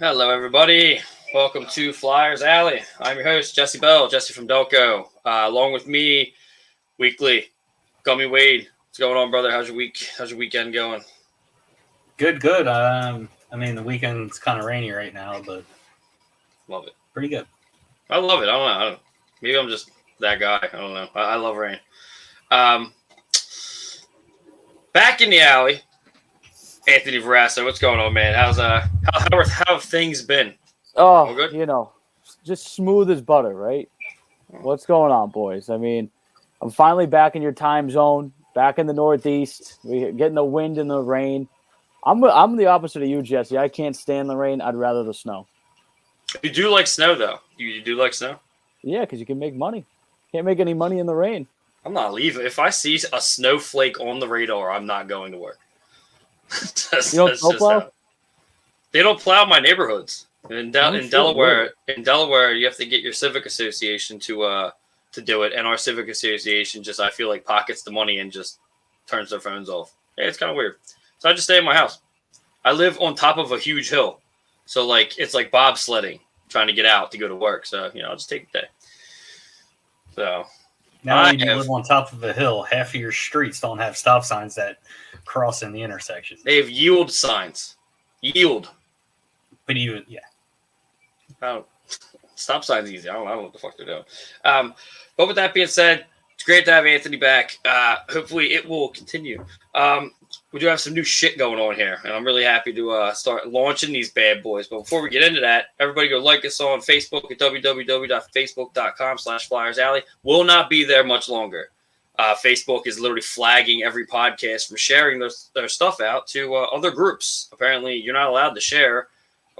Hello, everybody. Welcome to Flyers Alley. I'm your host, Jesse Bell, Jesse from Delco. Along with me, weekly, Gummy Wade. What's going on, brother? How's your week? How's your weekend going? Good. The weekend's kind of rainy right now, but Love it. pretty good. I love it. I don't know. Maybe I'm just that guy. I don't know. I love rain. Back in the alley, Anthony Verasso. What's going on, man? How have things been? All Oh, good? just smooth as butter, right? What's going on, boys? I mean, I'm finally back in your time zone, back in the Northeast. We're getting the wind and the rain. I'm the opposite of you, Jesse. I can't stand the rain. I'd rather the snow. You do like snow, though. You do like snow? Yeah, because you can make money. Can't make any money in the rain. I'm not leaving. If I see a snowflake on the radar, I'm not going to work. You don't snowplow? They don't plow my neighborhoods. In Delaware, really? you have to get your civic association to do it, and our civic association I feel like pockets the money and just turns their phones off. Yeah, it's kind of weird. So I just stay in my house. I live on top of a huge hill, so it's like bobsledding, trying to get out to go to work. So I'll just take the day. So Now you live on top of a hill. Half of your streets don't have stop signs that cross in the intersection. They have yield signs. Yield. But even Stop signs easy. I don't know what the fuck they're doing. But with that being said, it's great to have Anthony back. Hopefully it will continue. We do have some new shit going on here, and I'm really happy to start launching these bad boys. But before we get into that, everybody go like us on Facebook at www.facebook.com/FlyersAlley. Will not be there much longer. Facebook is literally flagging every podcast from sharing their stuff out to other groups. Apparently, you're not allowed to share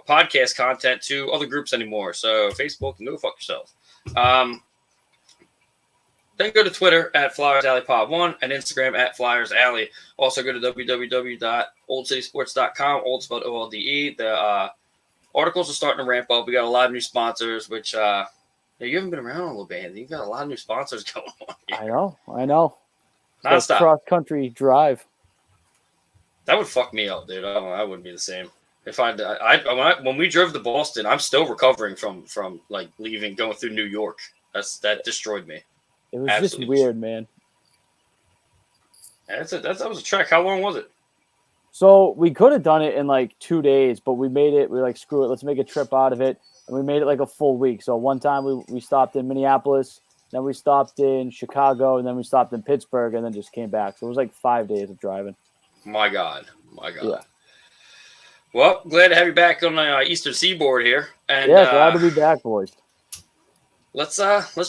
podcast content to other groups anymore. So Facebook can go fuck yourself. Then go to Twitter at FlyersAlleyPod1 and Instagram at FlyersAlley. Also go to www.oldcitysports.com, old spelled OLDE. The articles are starting to ramp up. We got a lot of new sponsors, which you haven't been around a little bit, Anthony. You've got a lot of new sponsors going on here. I know. Nonstop. Cross-country drive. That would fuck me up, dude. I wouldn't be the same. If when we drove to Boston, I'm still recovering from like leaving, going through New York. That destroyed me. It was Absolutely. Just weird, man. Yeah, that was a trek. How long was it? So we could have done it in like 2 days, but we made it. We were like, screw it, let's make a trip out of it, and we made it like a full week. So one time we stopped in Minneapolis, then we stopped in Chicago, and then we stopped in Pittsburgh, and then just came back. So it was like 5 days of driving. My God. Yeah. Well, glad to have you back on the Eastern Seaboard here. And, yeah, glad to be back, boys. Let's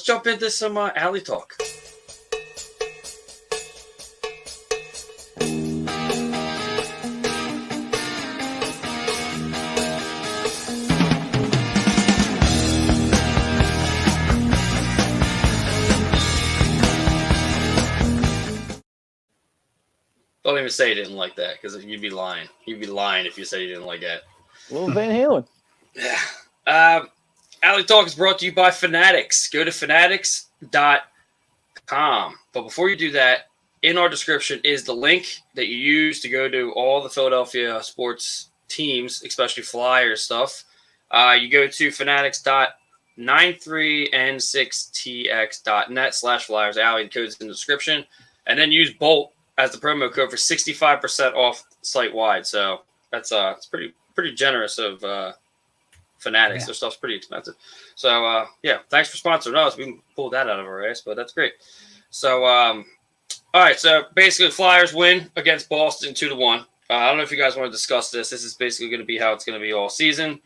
jump into some alley talk. Don't even say you didn't like that, because you'd be lying. You'd be lying if you said you didn't like that. Well, Van Halen. Yeah. Alley Talk is brought to you by Fanatics. Go to fanatics.com. But before you do that, in our description is the link that you use to go to all the Philadelphia sports teams, especially Flyers stuff. You go to fanatics.93n6tx.net/Flyers Alley. The code's in the description. And then use BOLT as the promo code for 65% off site-wide. So that's it's pretty generous of Fanatics. Yeah. Their stuff's pretty expensive. So, thanks for sponsoring us. We can pull that out of our ass, but that's great. So, all right. So, basically, Flyers win against Boston 2-1. I don't know if you guys want to discuss this. This is basically going to be how it's going to be all season.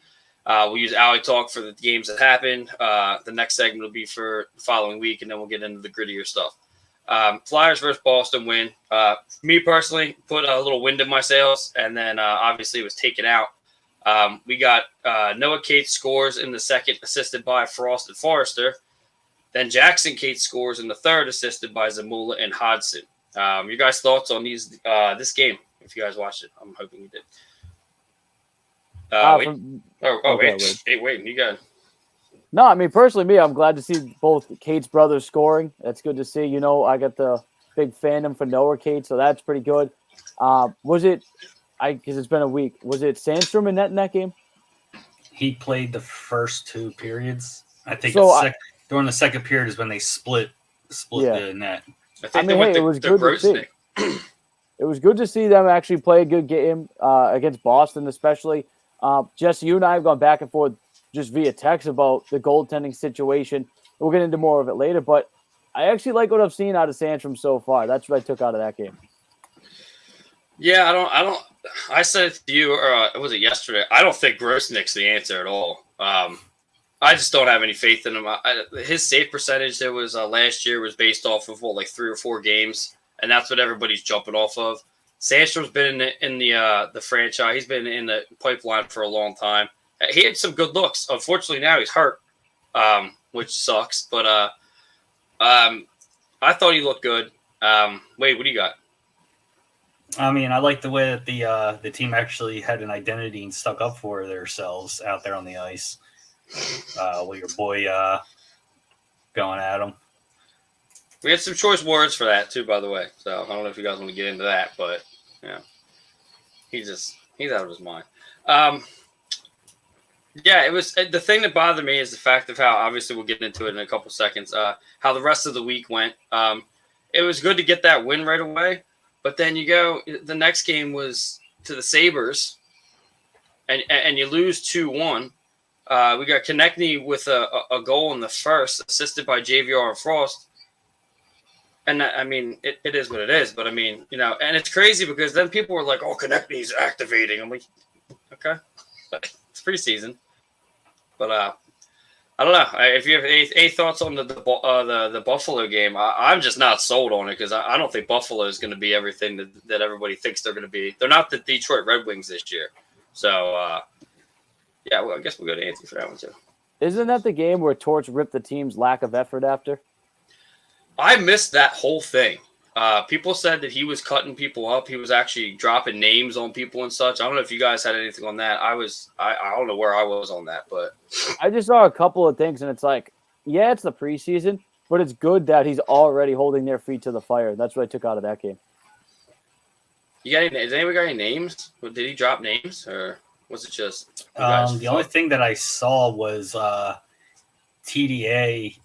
We'll use Alley Talk for the games that happened. The next segment will be for the following week, and then we'll get into the grittier stuff. Flyers versus Boston win. Me personally put a little wind in my sails, and then obviously it was taken out. We got Noah Cates scores in the second, assisted by Frost and Forrester. Then Jackson Cates scores in the third, assisted by Zamula and Hodgson. You guys' thoughts on this game? If you guys watched it, I'm hoping you did. Wait, you got it. No, I mean, personally, I'm glad to see both Cates brothers scoring. That's good to see. I got the big fandom for Noah Cates, so that's pretty good. Was it? Because it's been a week. Was it Sandstrom in that game? he played the first 2 periods. I think So during the second period is when they split the net. I think they went it was to good to see. It was good to see them actually play a good game against Boston, especially. Jesse, you and I have gone back and forth just via text about the goaltending situation. We'll get into more of it later, but I actually like what I've seen out of Sandstrom so far. That's what I took out of that game. Yeah, I said it to you, or was it yesterday? I don't think Grosnick's the answer at all. I just don't have any faith in him. His save percentage that was last year was based off of 3 or 4 games, and that's what everybody's jumping off of. Sandstrom's been in the franchise. He's been in the pipeline for a long time. He had some good looks. Unfortunately, now he's hurt, which sucks. But I thought he looked good. Wade, what do you got? I mean, I like the way that the team actually had an identity and stuck up for themselves out there on the ice. With your boy going at him. We had some choice words for that too, by the way. So I don't know if you guys want to get into that, but yeah, he's out of his mind. Yeah, it was the thing that bothered me is the fact of how, obviously we'll get into it in a couple seconds, how the rest of the week went. It was good to get that win right away, but then the next game was to the Sabres, and you lose 2-1. We got Konechny with a goal in the first, assisted by JVR and Frost. And I mean, it is what it is. But I mean, and it's crazy because then people were like, "Oh, Konechny's activating." I'm like, okay, it's preseason. But I don't know. If you have any thoughts on the Buffalo game, I'm just not sold on it because I don't think Buffalo is going to be everything that everybody thinks they're going to be. They're not the Detroit Red Wings this year. So. Yeah, well, I guess we'll go to Anthony for that one, too. Isn't that the game where Torch ripped the team's lack of effort after? I missed that whole thing. People said that he was cutting people up. He was actually dropping names on people and such. I don't know if you guys had anything on that. I don't know where I was on that, but I just saw a couple of things, and it's like, yeah, it's the preseason, but it's good that he's already holding their feet to the fire. That's what I took out of that game. Has anybody got any names? Did he drop names, or was it just the only thing that I saw was TDA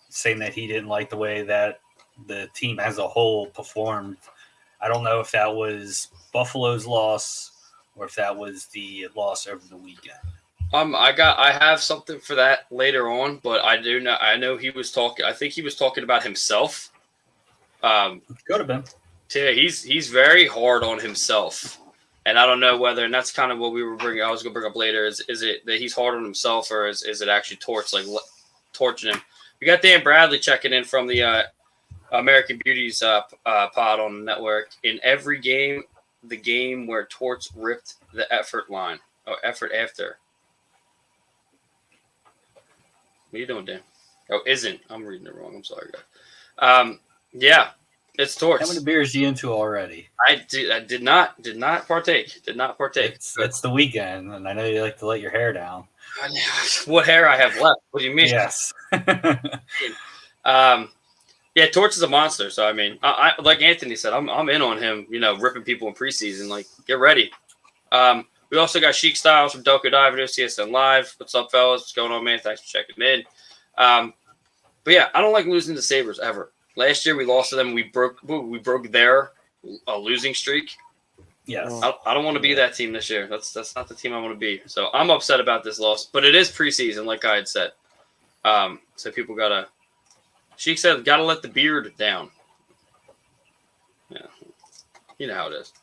saying that he didn't like the way that the team as a whole performed. I don't know if that was Buffalo's loss or if that was the loss over the weekend. I have something for that later on, but I know he was talking. I think he was talking about himself. Could have been. Yeah, he's very hard on himself. And I don't know whether, and that's kind of what I was going to bring up later, is it that he's hard on himself, or is it actually torching him? We got Dan Bradley checking in from the American Beauties pod on the network. In every game, the game where Torch ripped the effort line, or effort after. What are you doing, Dan? Oh, isn't. I'm reading it wrong. I'm sorry, guys. Yeah. It's Torch. How many beers are you into already? I did not partake. It's the weekend, and I know you like to let your hair down. What hair I have left? What do you mean? Yes. Yeah, Torch is a monster. So I mean, I like Anthony said, I'm in on him. Ripping people in preseason. Like, get ready. We also got Sheik Styles from Doko Dive and OCSN Live. What's up, fellas? What's going on, man? Thanks for checking in. But yeah, I don't like losing to Sabres ever. Last year we lost to them. We broke their losing streak. Yes. I don't want to be that team this year. That's not the team I want to be. So I'm upset about this loss. But it is preseason, like I had said. So people gotta. Sheik said, gotta let the beard down. Yeah, you know how it is.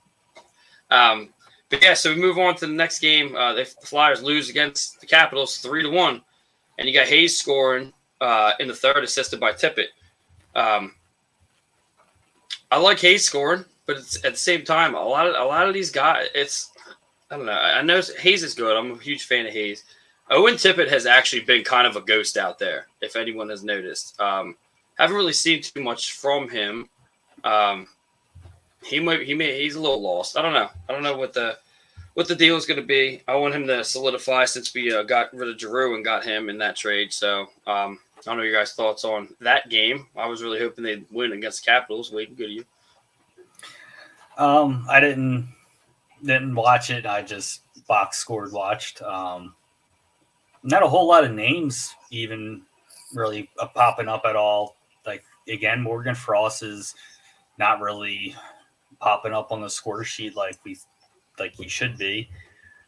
But yeah, so we move on to the next game. The Flyers lose against the Capitals 3-1, and you got Hayes scoring in the third, assisted by Tippett. I like Hayes scoring, but it's, at the same time, a lot of these guys, I don't know. I know Hayes is good. I'm a huge fan of Hayes. Owen Tippett has actually been kind of a ghost out there, if anyone has noticed. Haven't really seen too much from him. He's a little lost. I don't know what the deal is going to be. I want him to solidify since we got rid of Giroux and got him in that trade. So I don't know your guys' thoughts on that game. I was really hoping they'd win against the Capitals. Wade, good to you. I didn't Didn't watch it. I just box scored watched. Not a whole lot of names even really popping up at all. Like, again, Morgan Frost is not really popping up on the score sheet like he should be.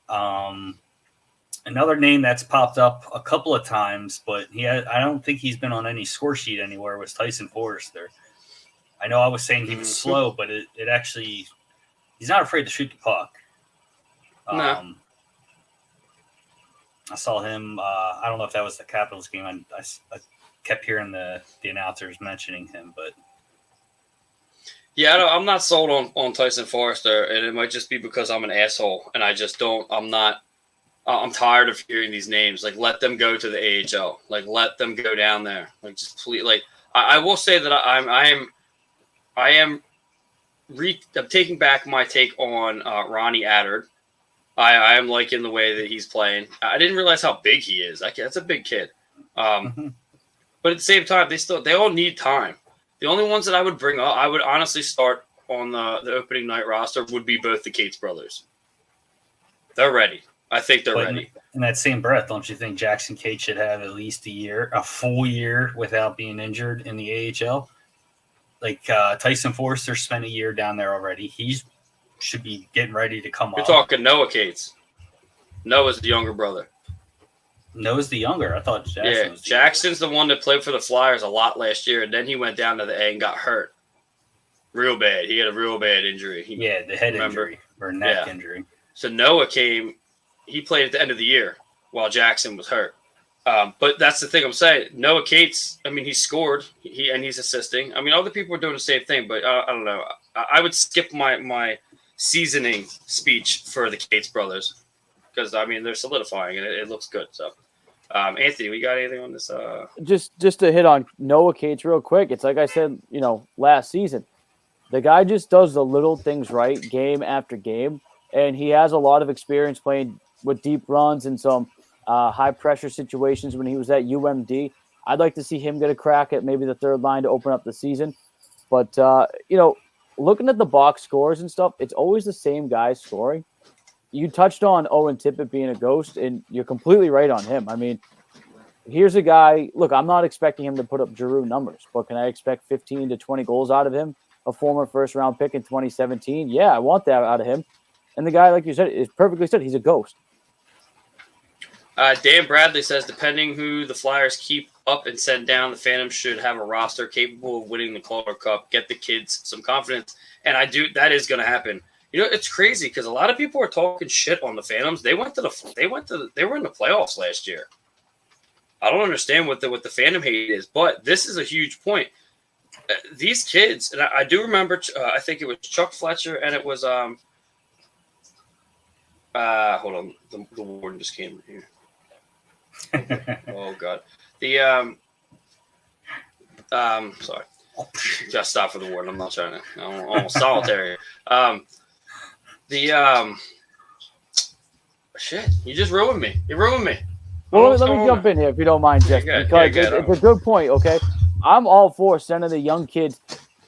Another name that's popped up a couple of times, but I don't think he's been on any score sheet anywhere, was Tyson Forrester. I know I was saying he was slow, but it actually, he's not afraid to shoot the puck. No. I saw him. I don't know if that was the Capitals game. I kept hearing the announcers mentioning him, but yeah, I'm not sold on Tyson Forrester, and it might just be because I'm an asshole, and I just don't. I'm tired of hearing these names. Like, let them go to the AHL. Like, let them go down there. Like, just please. Like, I will say that I'm taking back my take on Ronnie Attard. I am liking the way that he's playing. I didn't realize how big he is. That's a big kid. But at the same time, they all need time. The only ones that I would bring up, I would honestly start on the opening night roster would be both the Cates brothers. They're ready. I think they're ready. In that same breath, don't you think Jackson Cates should have at least a full year without being injured in the AHL? Like Tyson Forrester spent a year down there already. He should be getting ready to come up. You're talking Noah Cates. Noah's the younger brother. Noah's the younger. I thought Jackson was Jackson's the one that played for the Flyers a lot last year, and then he went down to the A and got hurt. Real bad. He had a real bad injury. The head injury or neck injury. So Noah came. He played at the end of the year while Jackson was hurt. But that's the thing I'm saying. Noah Cates, I mean, he scored. He's assisting. I mean, other people are doing the same thing, but I don't know. I would skip my seasoning speech for the Cates brothers because, I mean, they're solidifying, and it looks good. So, Anthony, we got anything on this? Just to hit on Noah Cates real quick. It's like I said, last season. The guy just does the little things right game after game, and he has a lot of experience playing with deep runs and some high-pressure situations when he was at UMD. I'd like to see him get a crack at maybe the third line to open up the season. But, looking at the box scores and stuff, it's always the same guys scoring. You touched on Owen Tippett being a ghost, and you're completely right on him. I mean, here's a guy – look, I'm not expecting him to put up Giroux numbers, but can I expect 15 to 20 goals out of him? A former first-round pick in 2017? Yeah, I want that out of him. And the guy, like you said, is perfectly said. He's a ghost. Dan Bradley says, depending who the Flyers keep up and send down, the Phantoms should have a roster capable of winning the Calder Cup, get the kids some confidence. And that is going to happen. It's crazy because a lot of people are talking shit on the Phantoms. They were in the playoffs last year. I don't understand what the Phantom hate is, but this is a huge point. These kids, and I do remember, I think it was Chuck Fletcher, and it was hold on, the warden just came in here. Oh God, sorry, just stop for the warden. I'm not trying to. I'm almost solitary. Shit, you just ruined me. You ruined me. Well, let me jump in here if you don't mind, Jeff, because it's a good point. Okay, I'm all for sending the young kids,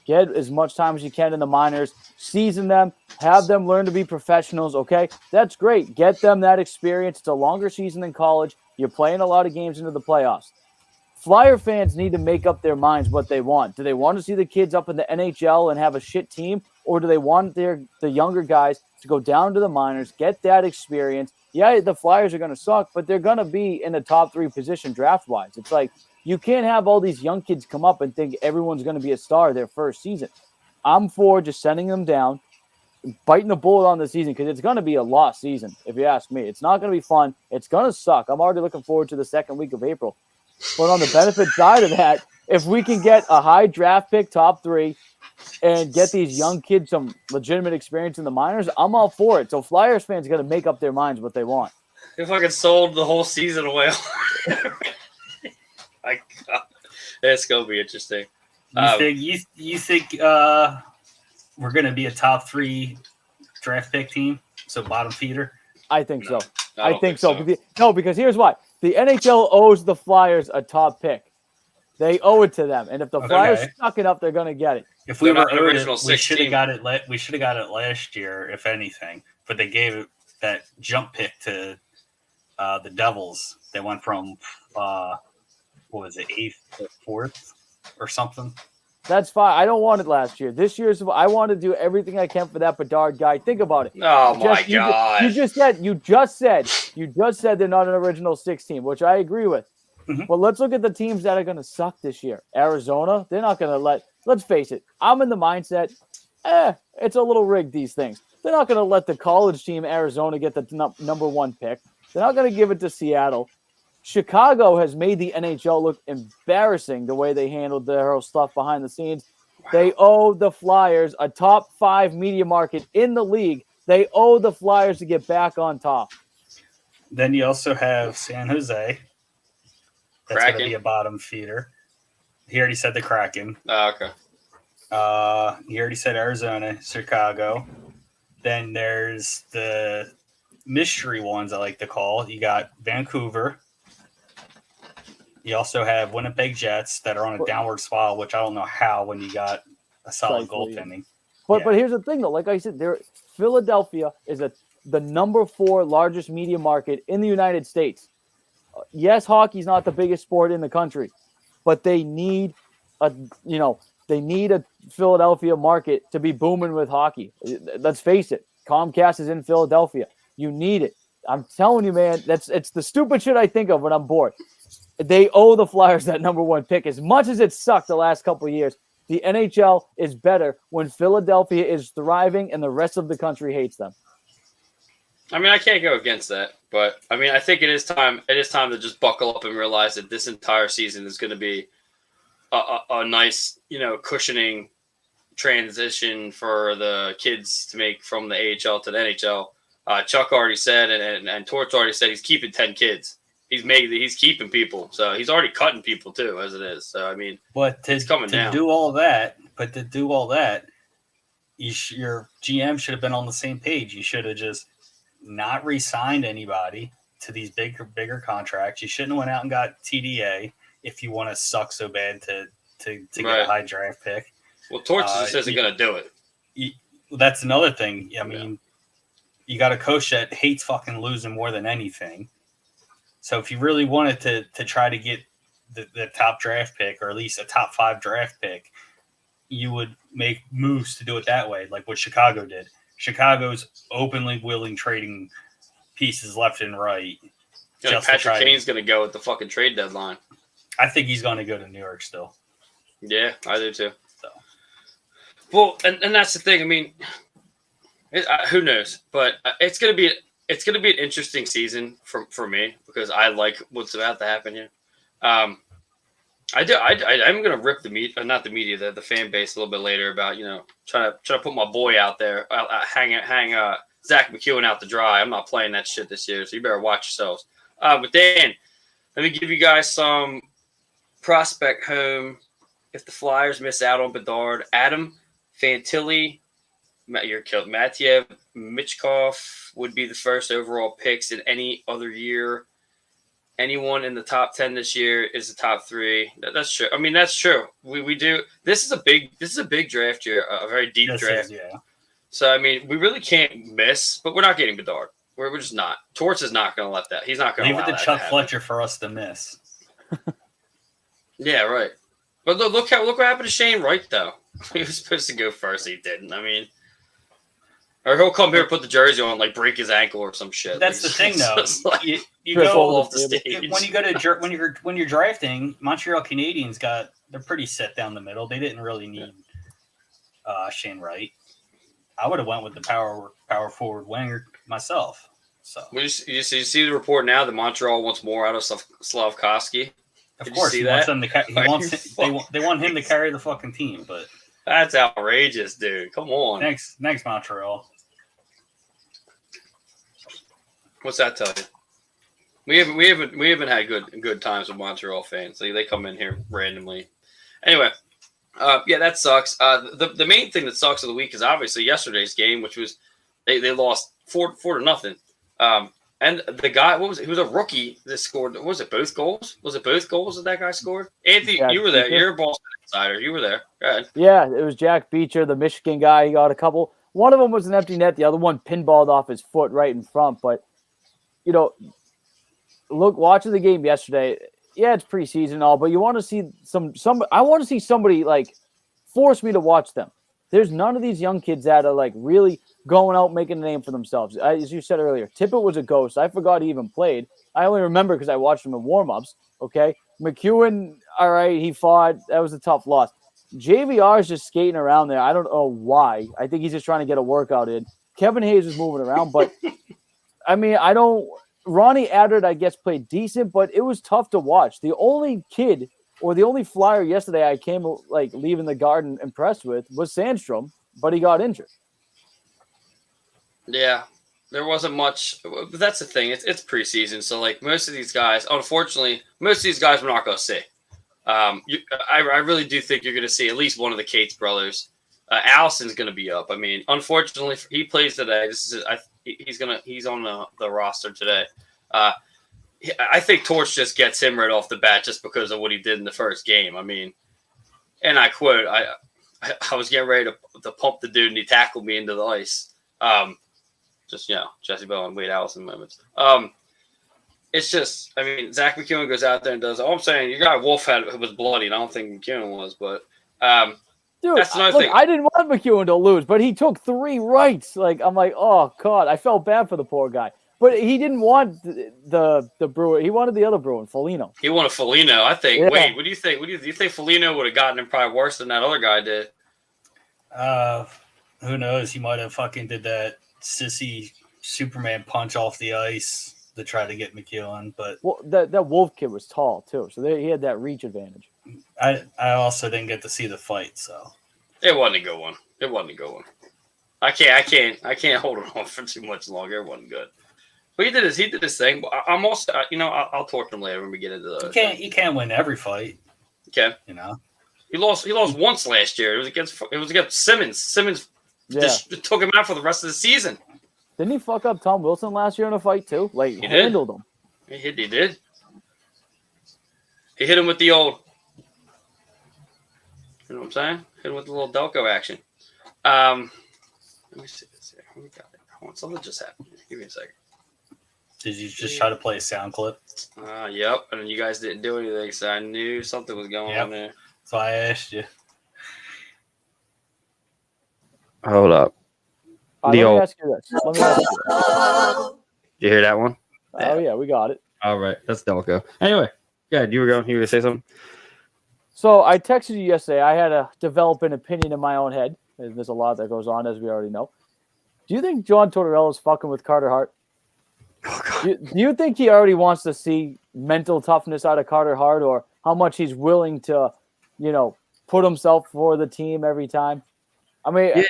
get as much time as you can in the minors, season them, have them learn to be professionals. Okay, that's great. Get them that experience. It's a longer season than college. You're playing a lot of games into the playoffs. Flyer fans need to make up their minds what they want. Do they want to see the kids up in the NHL and have a shit team, or do they want the younger guys to go down to the minors, get that experience? Yeah, the Flyers are going to suck, but they're going to be in the top 3 position draft-wise. It's like you can't have all these young kids come up and think everyone's going to be a star their first season. I'm for just sending them down, biting the bullet on the season because it's going to be a lost season, if you ask me. It's not going to be fun. It's going to suck. I'm already looking forward to the second week of April. But on the benefit side of that, if we can get a high draft pick, top 3, and get these young kids some legitimate experience in the minors, I'm all for it. So Flyers fans got to make up their minds what they want. If I could sold the whole season away. My God. It's going to be interesting. You think we're going to be a top 3 draft pick team? So bottom feeder? I think so. I think so. No, because here's why. The NHL owes the Flyers a top pick. They owe it to them. And if the Flyers suck it up, they're going to get it. If we were owed it, we should have got it. We should have got it last year, if anything. but they gave that jump pick to the Devils. They went from what was it, 8th to 4th or something. That's fine. I don't want it last year. This year's I want to do everything I can for that Bedard guy. Think about it. Oh my God! You just said they're not an original 6 team, which I agree with. Mm-hmm. But let's look at the teams that are going to suck this year. Arizona, they're not going to let's face it. I'm in the mindset, it's a little rigged, these things. They're not going to let the college team Arizona get the number 1 pick. They're not going to give it to Seattle. Chicago has made the NHL look embarrassing the way they handled their whole stuff behind the scenes. Wow. They owe the Flyers, a top 5 media market in the league. They owe the Flyers to get back on top. Then you also have San Jose. That's going to be a bottom feeder. He already said the Kraken. Oh, okay. He already said Arizona, Chicago. Then there's the mystery ones I like to call. You got Vancouver. You also have Winnipeg Jets that are on a downward spiral, which I don't know how when you got a solid goaltending. But here's the thing, though. Like I said, Philadelphia is the number 4 largest media market in the United States. Yes, hockey's not the biggest sport in the country, but they need a Philadelphia market to be booming with hockey. Let's face it. Comcast is in Philadelphia. You need it. I'm telling you, man, it's the stupid shit I think of when I'm bored. They owe the Flyers that number 1 pick. As much as it sucked the last couple of years, the NHL is better when Philadelphia is thriving and the rest of the country hates them. I mean, I can't go against that, but I mean, I think it is time. It is time to just buckle up and realize that this entire season is going to be a nice, cushioning transition for the kids to make from the AHL to the NHL. Chuck already said, and Torts already said he's keeping 10 kids. He's keeping people, so he's already cutting people too, as it is. So I mean, it's coming down. To do all that, your GM should have been on the same page. You should have just not re-signed anybody to these bigger contracts. You shouldn't have went out and got TDA if you want to suck so bad to get a high draft pick. Well, Torts just isn't going to do it. That's another thing. I mean, you got a coach that hates fucking losing more than anything. So if you really wanted to try to get the top draft pick, or at least a top 5 draft pick, you would make moves to do it that way, like what Chicago did. Chicago's openly willing trading pieces left and right. Patrick Kane's going to go at the fucking trade deadline. I think he's going to go to New York still. Yeah, I do too. So. Well, and that's the thing. I mean, who knows? But it's going to be an interesting season for me because I like what's about to happen here. I'm going to rip the fan base a little bit later about trying to put my boy out there, hang Zach McEwen out to dry. I'm not playing that shit this year, so you better watch yourselves. But Dan, let me give you guys some prospect home. If the Flyers miss out on Bedard, Adam Fantilli, you're killed. Matyev Michkov would be the first overall picks in any other year. Anyone in the top 10 this year is the top 3. That's true. I mean, that's true. We do. This is a big draft year, a very deep draft. Yeah. So I mean, we really can't miss, but we're not getting Bedard. We're just not. Torts is not going to let that. He's not going to leave it to Chuck Fletcher for us to miss. Yeah, right. But look what happened to Shane Wright though. He was supposed to go first. He didn't. I mean. Or he'll come here, put the jersey on, like break his ankle or some shit. That's the thing, though. You go off the stage when you go to when you're drafting. Montreal Canadiens they're pretty set down the middle. They didn't really need Shane Wright. I would have went with the power forward winger myself. So you see the report now that Montreal wants more out of Slavkovsky. Of course, he wants them to. They want him to carry the fucking team, but. That's outrageous, dude. Come on. Next Montreal. What's that tell you? We haven't had good times with Montreal fans. They come in here randomly. Anyway, that sucks. The main thing that sucks of the week is obviously yesterday's game, which was they lost 4-0. And the guy, he was a rookie that scored. Was it both goals? Was it both goals that guy scored? Anthony, you were there. You're a Boston insider. You were there. Go ahead. Yeah, it was Jack Beecher, the Michigan guy. He got a couple. One of them was an empty net. The other one pinballed off his foot right in front. But, watching the game yesterday, yeah, it's preseason and all, but you want to see I want to see somebody, like, force me to watch them. There's none of these young kids that are, like, really going out making a name for themselves. As you said earlier, Tippett was a ghost. I forgot he even played. I only remember because I watched him in warm-ups, okay? McEwen, all right, he fought. That was a tough loss. JVR is just skating around there. I don't know why. I think he's just trying to get a workout in. Kevin Hayes is moving around, but, I mean, Ronnie Adard, I guess, played decent, but it was tough to watch. The only kid or the only Flyer yesterday I came, like, leaving the Garden impressed with was Sandstrom, but he got injured. Yeah, there wasn't much. But that's the thing. It's preseason, so, like, most of these guys, unfortunately, we're not going to see. I really do think you're going to see at least one of the Cates brothers. Allison's going to be up. I mean, unfortunately, he plays today. He's on the roster today. I think Torch just gets him right off the bat just because of what he did in the first game. I mean, and I quote, I was getting ready to pump the dude, and he tackled me into the ice. Jesse Bell and Wade Allison moments. It's just, I mean, Zach McEwen goes out there and does. All I'm saying, your guy Wolfhead was bloody, and I don't think McEwen was, but dude, that's another thing. I didn't want McEwen to lose, but he took 3 rights. Like, I'm like, oh god, I felt bad for the poor guy. But he didn't want the Brewer. He wanted the other Bruin, Foligno. He wanted Foligno, I think. Yeah. Wait, what do you think? Do you think Foligno would have gotten him probably worse than that other guy did? Who knows? He might have fucking did that sissy Superman punch off the ice to try to get McEwen. But that Wolf kid was tall too, so he had that reach advantage. I also didn't get to see the fight, so it wasn't a good one. I can't hold it on for too much longer. It wasn't good. But he did his thing. But I'm also, I'll torture him later when we get into the. You can't win every fight. Okay. He lost once last year. It was against Simmons. Simmons just took him out for the rest of the season. Didn't he fuck up Tom Wilson last year in a fight too? Like, he handled him. He did. He hit him with the old. You know what I'm saying? Hit him with the little Delco action. Let me see this here. We got it. Something just happened. Give me a second. Did you just try to play a sound clip? Yep. And you guys didn't do anything, so I knew something was going on there. So I asked you. Hold up. Let me ask you this. Did you hear that one? Oh, yeah, we got it. All right. That's Delco. Anyway, yeah, you were going to say something? So I texted you yesterday. I had to develop an opinion in my own head. There's a lot that goes on, as we already know. Do you think John Tortorella is fucking with Carter Hart? Oh, do you think he already wants to see mental toughness out of Carter Hart, or how much he's willing to, put himself for the team every time? I mean,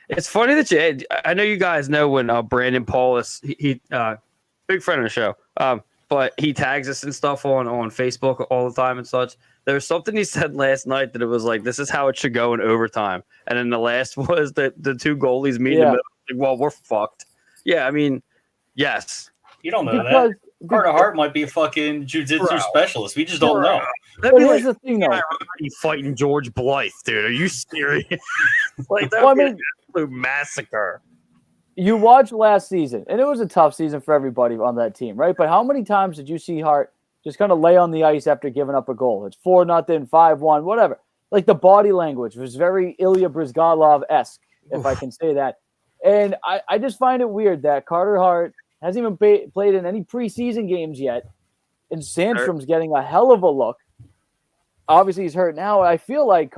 it's funny that I know you guys know when Brandon Paulus, he big friend of the show, but he tags us and stuff on Facebook all the time and such. There was something he said last night that it was like, this is how it should go in overtime. And then the last was that the two goalies meet in the middle. Like, well, we're fucked. Yeah, I mean, yes. You don't know that. Carter Hart might be a fucking jiu-jitsu specialist. We just don't know. But here's the thing, though. You fighting George Blythe, dude. Are you serious? Like, that would be an absolute massacre. You watched last season, and it was a tough season for everybody on that team, right? But how many times did you see Hart just kind of lay on the ice after giving up a goal? It's 4-0, 5-1, whatever. Like, the body language was very Ilya Brizgalov-esque, if I can say that. And I just find it weird that Carter Hart hasn't even played in any preseason games yet, and Sandstrom's getting a hell of a look. Obviously, he's hurt now. I feel like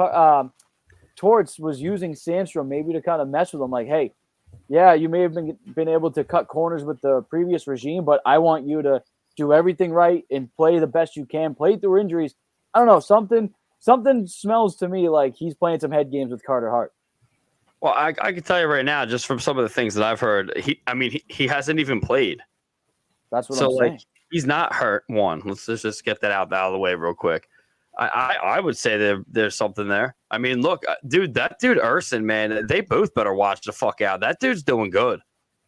Torts was using Sandstrom maybe to kind of mess with him. Like, hey, yeah, you may have been able to cut corners with the previous regime, but I want you to do everything right and play the best you can, play through injuries. I don't know. Something smells to me like he's playing some head games with Carter Hart. Well, I can tell you right now, just from some of the things that I've heard, he hasn't even played. That's what I'm saying. Like, he's not hurt. One, let's just get that out of the way real quick. I would say there's something there. I mean, look, that dude Urson, man, they both better watch the fuck out. That dude's doing good.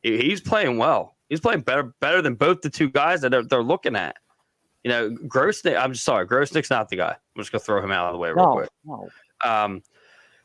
He's playing well. He's playing better than both the two guys that they're looking at. Grosnick. I'm sorry, Grosnick's not the guy. I'm just gonna throw him out of the way real quick. No.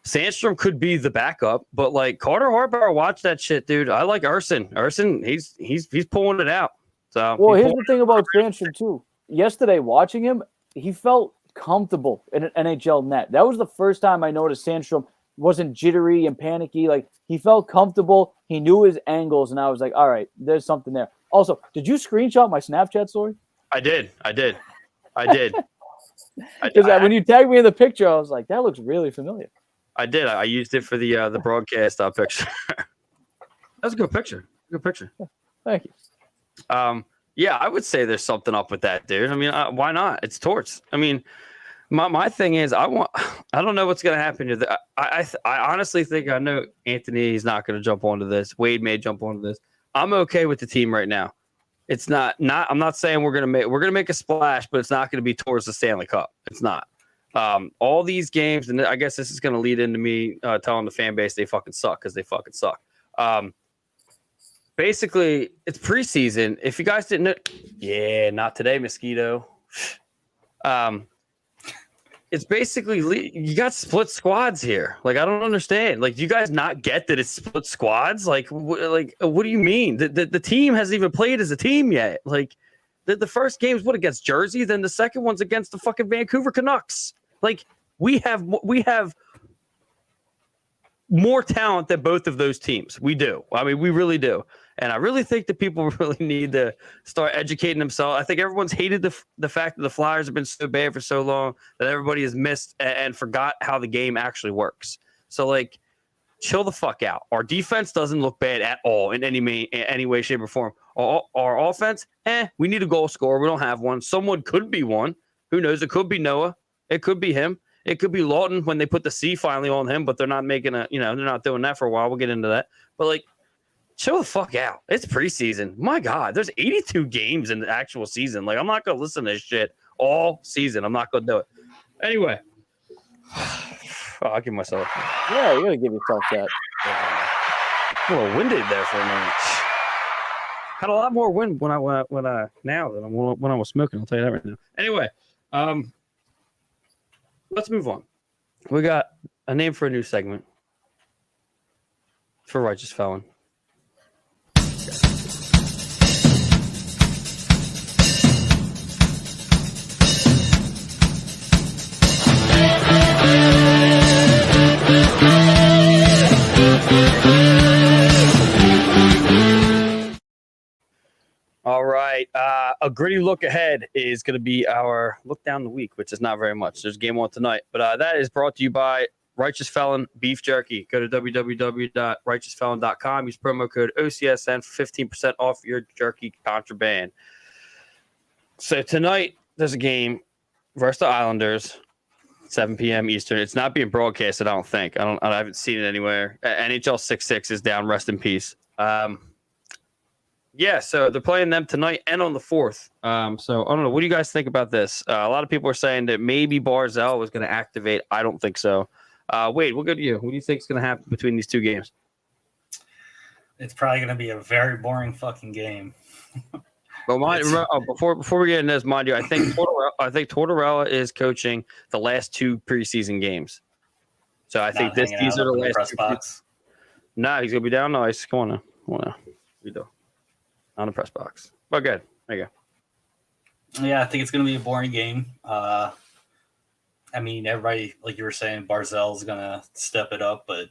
Sandstrom could be the backup, but like Carter Harbauer, watch that shit, dude. I like Urson. Urson, he's pulling it out. So well, here's the thing about Sandstrom too. Yesterday, watching him, he felt comfortable in an NHL net. That was the first time I noticed Sandstrom wasn't jittery and panicky. Like, he felt comfortable. He knew his angles, and I was like, all right, there's something there. Also, did you screenshot my Snapchat story? I did. Because when you tagged me in the picture, I was like, that looks really familiar. I did. I used it for the broadcast picture. That's a good picture. Good picture. Thank you. Yeah, I would say there's something up with that, dude. I mean, why not? It's torts. I mean, my thing is, I don't know what's going to happen here. I honestly think I know Anthony is not going to jump onto this. Wade may jump onto this. I'm okay with the team right now. It's not. I'm not saying we're gonna make a splash, but it's not going to be towards the Stanley Cup. It's not. All these games, and I guess this is going to lead into me telling the fan base they fucking suck because they fucking suck. Basically, it's preseason. If you guys didn't know, not today, Mosquito. It's basically you got split squads here. Like, I don't understand. Like, do you guys not get that it's split squads? Like, what do you mean? The team hasn't even played as a team yet. Like, the first game's what, against Jersey? Then the second one's against the fucking Vancouver Canucks. Like, we have more talent than both of those teams. We do. I mean, we really do. And I really think that people really need to start educating themselves. I think everyone's hated the fact that the Flyers have been so bad for so long that everybody has missed and forgot how the game actually works. So, like, chill the fuck out. Our defense doesn't look bad at all in any way, shape, or form. Our offense, we need a goal scorer. We don't have one. Someone could be one. Who knows? It could be Noah. It could be him. It could be Lawton when they put the C finally on him, but they're not making they're not doing that for a while. We'll get into that. But, like, chill the fuck out. It's preseason. My God, there's 82 games in the actual season. Like, I'm not going to listen to this shit all season. I'm not going to do it. Anyway, I'll give myself. Yeah, you got to give yourself that. A little winded there for a moment. Had a lot more wind when I now than when I was smoking. I'll tell you that right now. Anyway, let's move on. We got a name for a new segment for Righteous Felon. All right. A gritty look ahead is going to be our look down the week, which is not very much. There's a game on tonight, but that is brought to you by Righteous Felon Beef Jerky. Go to www.righteousfelon.com. Use promo code OCSN for 15% off your jerky contraband. So tonight there's a game versus the Islanders, 7 p.m. Eastern. It's not being broadcasted, I don't think. I haven't seen it anywhere. NHL 6-6 is down. Rest in peace. Yeah, so they're playing them tonight and on the 4th. So I don't know. What do you guys think about this? A lot of people are saying that maybe Barzal was going to activate. I don't think so. Wade, we'll go to you. What do you think is going to happen between these two games? It's probably going to be a very boring fucking game. But before we get into this, mind you, I think Tortorella is coaching the last two preseason games. So I think these are the last two. Nah, he's going to be down nice. Come on now. We do. On the press box. Well, good. There you go. Yeah, I think it's going to be a boring game. I mean, everybody, like you were saying, Barzal's going to step it up, but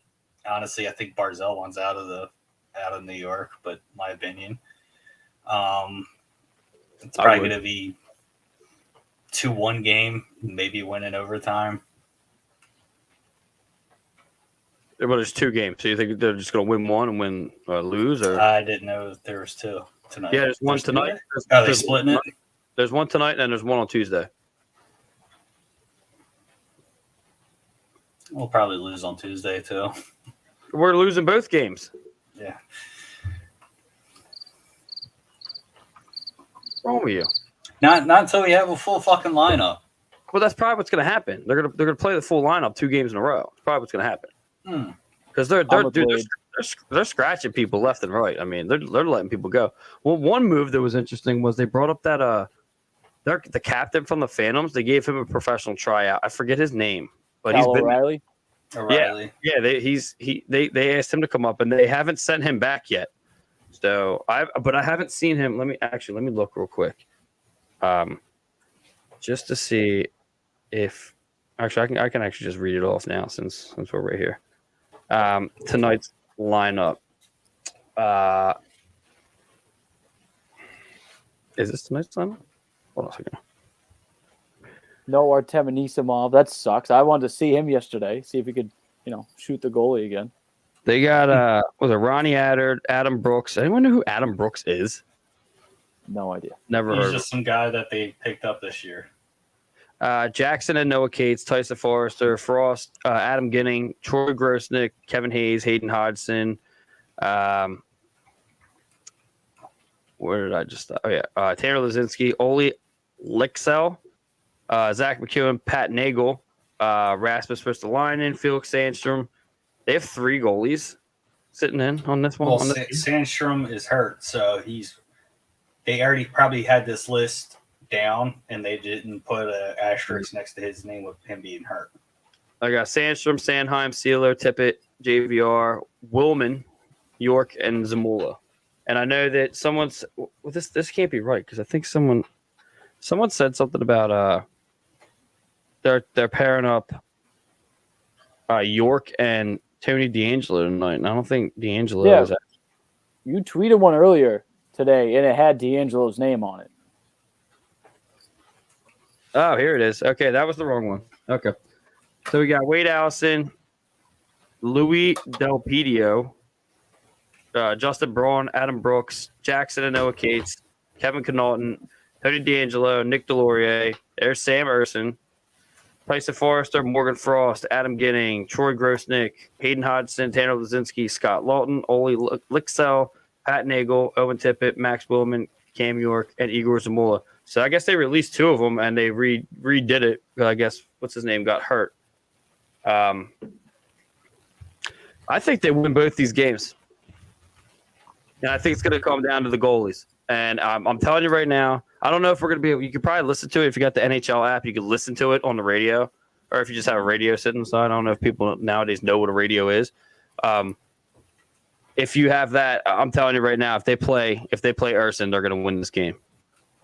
honestly, I think Barzal wants out of New York. But my opinion, it's probably going to be 2-1 game, maybe win in overtime. Well, there's two games. So you think they're just going to win one and win lose? Or I didn't know there was two tonight. Yeah, there's one tonight. Are they splitting it? There's one tonight and there's one on Tuesday. We'll probably lose on Tuesday too. We're losing both games. Yeah. What's wrong with you? Not until we have a full fucking lineup. Well, that's probably what's going to happen. They're gonna play the full lineup 2 games in a row. That's probably what's going to happen. Because they're scratching people left and right. I mean, they're letting people go. Well, one move that was interesting was they brought up that the captain from the Phantoms. They gave him a professional tryout. I forget his name, but O'Reilly. O'Reilly. Yeah, they asked him to come up, and they haven't sent him back yet. So I haven't seen him. Let me look real quick, just to see if actually I can actually just read it off now since we're right here. Tonight's lineup. Is this tonight's lineup? Hold on a second. No Artem Anisimov. That sucks. I wanted to see him yesterday. See if he could, shoot the goalie again. They got was it Ronnie Adder, Adam Brooks? Anyone know who Adam Brooks is? No idea. Never He's heard. just some guy that they picked up this year. Jackson and Noah Cates, Tyson Forrester, Frost, Adam Ginning, Troy Grosnick, Kevin Hayes, Hayden Hodgson. Where did I just? Oh yeah, Tanner Lazinski, Oli Lixell, Zach McEwen, Pat Nagel, Rasmus Ristolainen, Felix Sandstrom. They have 3 goalies sitting in on this one. Well, Sandstrom is hurt, so they already probably had this list down, and they didn't put an asterisk next to his name with him being hurt. I got Sandstrom, Sanheim, Sealer, Tippett, JVR, Willman, York, and Zamula. And I know that someone's this can't be right because I think someone said something about they're pairing up York and Tony DeAngelo tonight. And I don't think DeAngelo is. You tweeted one earlier today, and it had DeAngelo's name on it. Oh, here it is. Okay, that was the wrong one. Okay, so we got Wade Allison, Louis Del Pidio, Justin Braun, Adam Brooks, Jackson and Noah Cates, Kevin Connaughton, Tony DeAngelo, Nick Delorier. There's Sam Urson, Tyson Forrester, Morgan Frost, Adam Ginning, Troy Grosnick, Hayden Hodgson, Tanner Lazinski, Scott Lawton, Oli Lixell, Pat Nagel, Owen Tippett, Max Willman, Cam York, and Igor Zamula. So I guess they released 2 of them and they redid it. I guess what's his name got hurt. I think they win both these games. And I think it's going to come down to the goalies. And I'm telling you right now, I don't know if we're going to be able – you could probably listen to it. If you got the NHL app, you could listen to it on the radio. Or if you just have a radio sitting inside. I don't know if people nowadays know what a radio is. If you have that, I'm telling you right now, if they play Urson, they're going to win this game.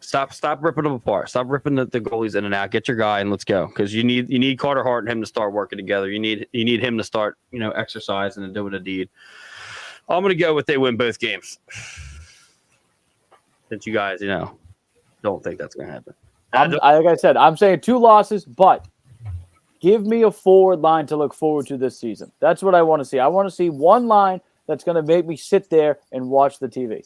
Stop ripping them apart. Stop ripping the goalies in and out. Get your guy and let's go. Because you need Carter Hart and him to start working together. You need him to start exercising and doing a deed. I'm going to go with they win both games. Since you guys, don't think that's going to happen. Like I said, I'm saying 2 losses, but give me a forward line to look forward to this season. That's what I want to see. I want to see one line that's going to make me sit there and watch the TV.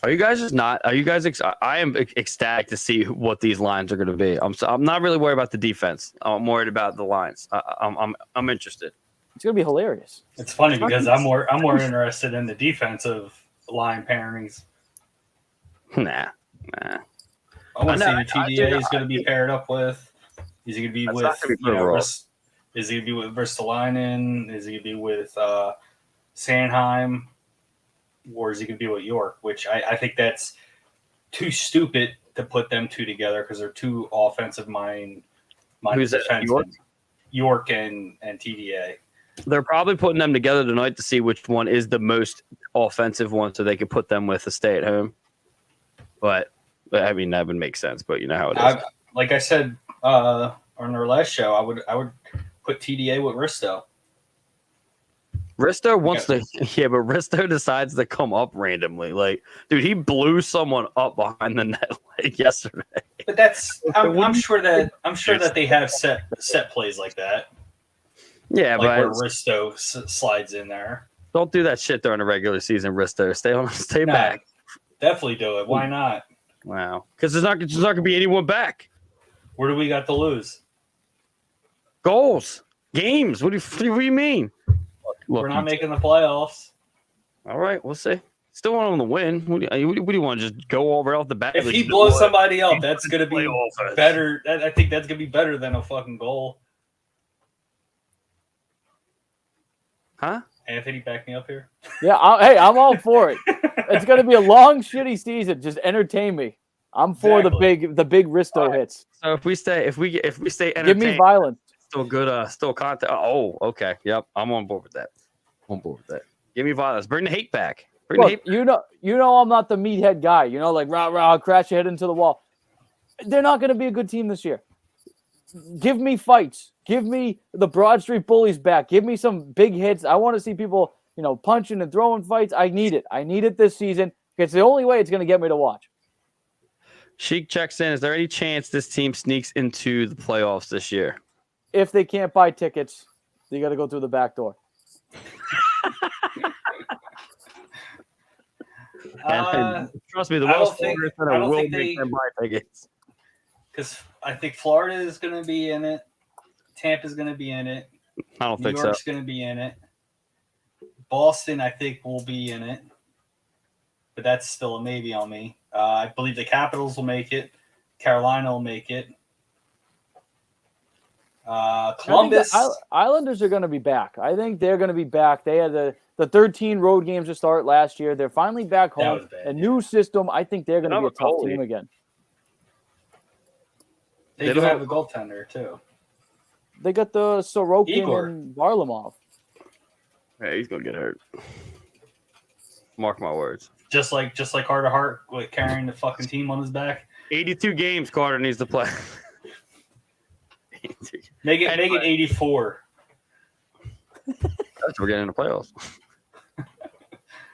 Are you guys just not? Are you guys? I am ecstatic to see what these lines are going to be. I'm not really worried about the defense. I'm worried about the lines. I'm interested. It's going to be hilarious. It's funny because I'm more interested in the defensive line pairings. Nah. I want to see who TDA is going to be paired up with. Is he going to be with? Is he going to be with Ristolainen? Is he going to be with Sanheim? Or is he going to be with York? Which I think that's too stupid to put them 2 together because they're 2 offensive minded defensemen. York and TDA. They're probably putting them together tonight to see which one is the most offensive one, so they could put them with a stay at home. But I mean that would make sense. But you know how it is. Like I said on our last show, I would put TDA with Risto. Risto wants to, but Risto decides to come up randomly. Like, dude, he blew someone up behind the net yesterday. But that's, I'm sure that they have set plays like that. Yeah, like but where Risto slides in there. Don't do that shit during the regular season, Risto. Stay back. Definitely do it. Why not? Wow, because there's not going to be anyone back. Where do we got to lose? Goals, games. What do you mean? We're not making the playoffs. All right, we'll see. Still want them to win. What do you want to just go over off the bat? If he blows somebody up, that's going to be better. I think that's going to be better than a fucking goal. Huh? Anthony, back me up here. Yeah, I'm all for it. It's going to be a long, shitty season. Just entertain me. I'm for the big Risto hits. So if we stay entertained, give me violence. Still good. Still content. Oh, okay. Yep. I'm on board with that. Give me violence. Bring the hate back. Bring the Look, hate. you know, I'm not the meathead guy. You know, like rah rah, crash your head into the wall. They're not going to be a good team this year. Give me fights. Give me the Broad Street Bullies back. Give me some big hits. I want to see people, you know, punching and throwing fights. I need it. I need it this season. It's the only way it's going to get me to watch. Sheik checks in. Is there any chance this team sneaks into the playoffs this year? If they can't buy tickets, you got to go through the back door. Trust me, the I Wells don't think- Fargo I Center don't will think make they- them buy tickets. Because I think Florida is going to be in it. Tampa's going to be in it. I don't New think York's going to be in it. Boston, I think, will be in it. But that's still a maybe on me. I believe the Capitals will make it. Carolina will make it. Columbus. I think the Islanders are going to be back. I think they're going to be back. They had the 13 road games to start last year. They're finally back That home. was bad, A yeah. new system. I think they're going to be a Another tough goalie. team again. They They do don't have have- a goaltender, too. They got the Sorokin Igor. and Varlamov. Yeah, he's gonna get hurt. Mark my words. Just like Carter Hart with carrying the fucking team on his back. 82 games Carter needs to play. Make it Anyway. 84. We're getting into playoffs.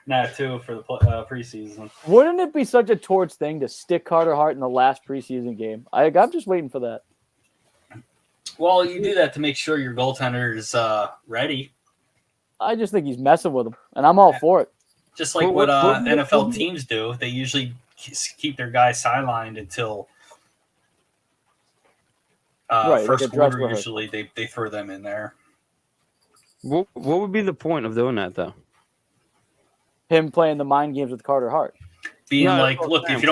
Nah, 2 for the preseason. Wouldn't it be such a torch thing to stick Carter Hart in the last preseason game? I'm just waiting for that. Well, you do that to make sure your goaltender is ready. I just think he's messing with him, and I'm all for it. Just like What- what what- NFL teams do. They usually keep their guys sidelined until Right, like first a dress quarter. rehearsal. Usually they throw them in there. What would be the point of doing that though? Him playing the mind games with Carter Hart. Being No, like, that's what look, I'm if you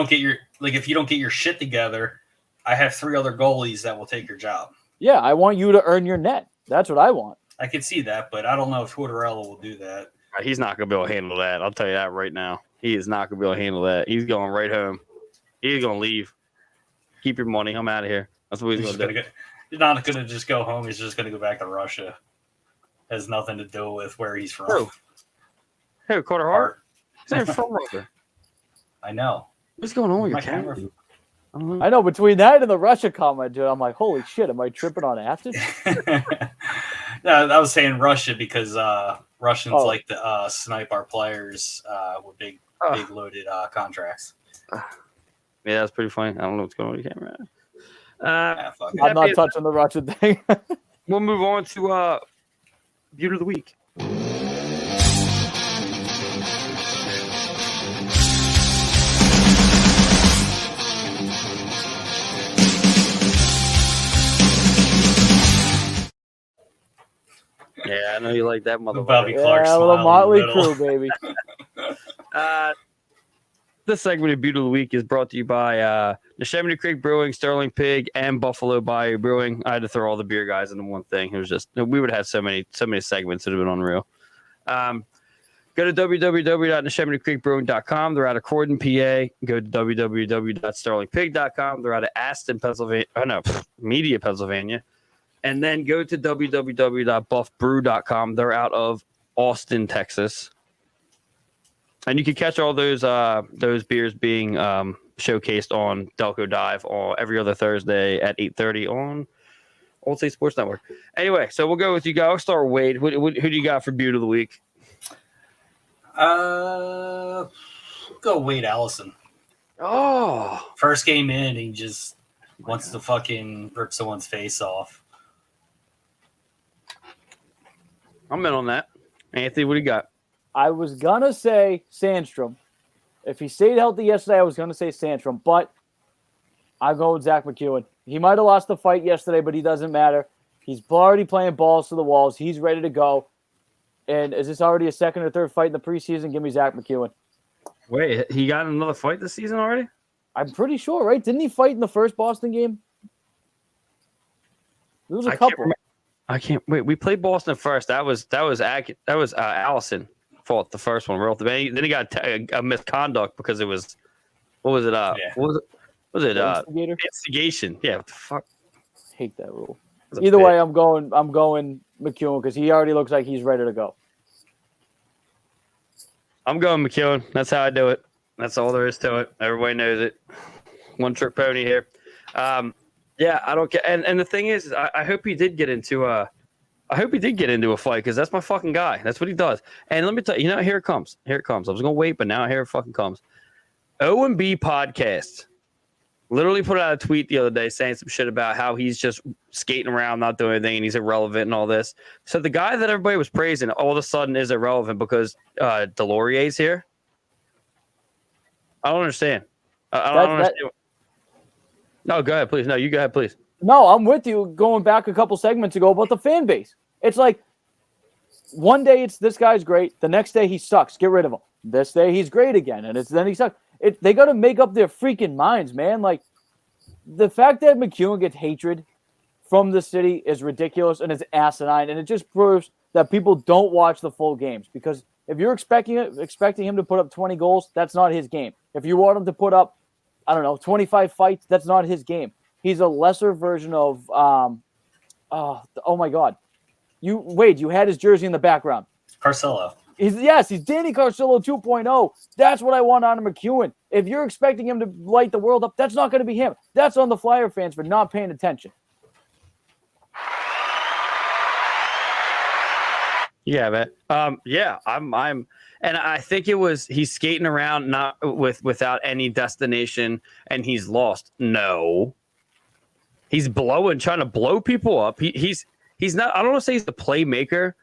don't get your shit together, I have 3 other goalies that will take your job. Yeah, I want you to earn your net. That's what I want. I can see that, but I don't know if Tortorella will do that. He's not gonna be able to handle that. I'll tell you that right now. He is not gonna be able to handle that. He's going right home. He's gonna leave. Keep your money. I'm out of here. That's what he's gonna do. He's not going to just go home. He's just going to go back to Russia. Has nothing to do with where he's from. Who? Hey, Carter Hart. He's not even from Russia. I know. What's going on with My your camera. camera? I don't know. I know between that and the Russia comment, dude, I'm like, holy shit, am I tripping on acid? No, I was saying Russia because Russians Oh. like to snipe our players with big loaded contracts. Yeah, that's pretty funny. I don't know what's going on with your camera. Fuck it. I'm not touching the Russia thing. We'll move on to Beauty of the Week. Yeah, I know you like that Bobby motherfucker. Clark Yeah, a little smile in the Motley middle. Crue, baby. This segment of Beauty of the Week is brought to you by Neshaminy Creek Brewing, Sterling Pig, and Buffalo Bayou Brewing. I had to throw all the beer guys into one thing. It was just we would have so many segments that have been unreal. Go to www.neshaminycreekbrewing.com. They're out of Croydon, PA. Go to www.sterlingpig.com. They're out of Aston, Pennsylvania. Oh no, Media, Pennsylvania. And then go to www.buffbrew.com. They're out of Austin, Texas. And you can catch all those beers being showcased on Delco Dive every other Thursday at 8:30 on Old State Sports Network. Anyway, so we'll go with you guys. I'll start with Wade. Who do you got for Beauty of the Week? Go Wade Allison. Oh, First game in, he just wants to fucking rip someone's face off. I'm in on that. Anthony, what do you got? I was gonna say Sandstrom. If he stayed healthy yesterday, I was gonna say Sandstrom, but I go with Zach McEwen. He might have lost the fight yesterday, but he doesn't matter. He's already playing balls to the walls. He's ready to go. And is this already a second or third fight in the preseason? Give me Zach McEwen. Wait, he got another fight this season already? I'm pretty sure, right? Didn't he fight in the first Boston game? There was a couple. I can't wait. We played Boston first. That was Allison fought the first one. Then he got a misconduct because it was what was it? Yeah. What was it? Instigator? Instigation. Yeah. What the fuck. Hate that rule. Either way, I'm going McEwen because he already looks like he's ready to go. I'm going McEwen. That's how I do it. That's all there is to it. Everybody knows it. One trick pony here. Yeah, I don't care. And the thing is, I hope he did get into a fight because that's my fucking guy. That's what he does. And let me tell you, here it comes. Here it comes. I was gonna wait, but now here it fucking comes. O&B podcast literally put out a tweet the other day saying some shit about how he's just skating around, not doing anything, and he's irrelevant and all this. So the guy that everybody was praising all of a sudden is irrelevant because Delorier's here. I don't understand. I don't understand. No, go ahead, please. No, you go ahead, please. No, I'm with you going back a couple segments ago about the fan base. It's like one day it's this guy's great. The next day he sucks. Get rid of him. This day he's great again. And then he sucks. They got to make up their freaking minds, man. Like the fact that McEwen gets hatred from the city is ridiculous and it's asinine. And it just proves that people don't watch the full games because if you're expecting him to put up 20 goals, that's not his game. If you want him to put up, 25 fights, that's not his game. He's a lesser version of, oh my God. Wade, you had his jersey in the background. Carcillo. He's Danny Carcillo 2.0. That's what I want out of McEwen. If you're expecting him to light the world up, that's not going to be him. That's on the Flyer fans for not paying attention. Yeah, man. Yeah, I'm, and I think it was he's skating around not without any destination, and he's lost. No, he's trying to blow people up. He's not. I don't want to say he's the playmaker,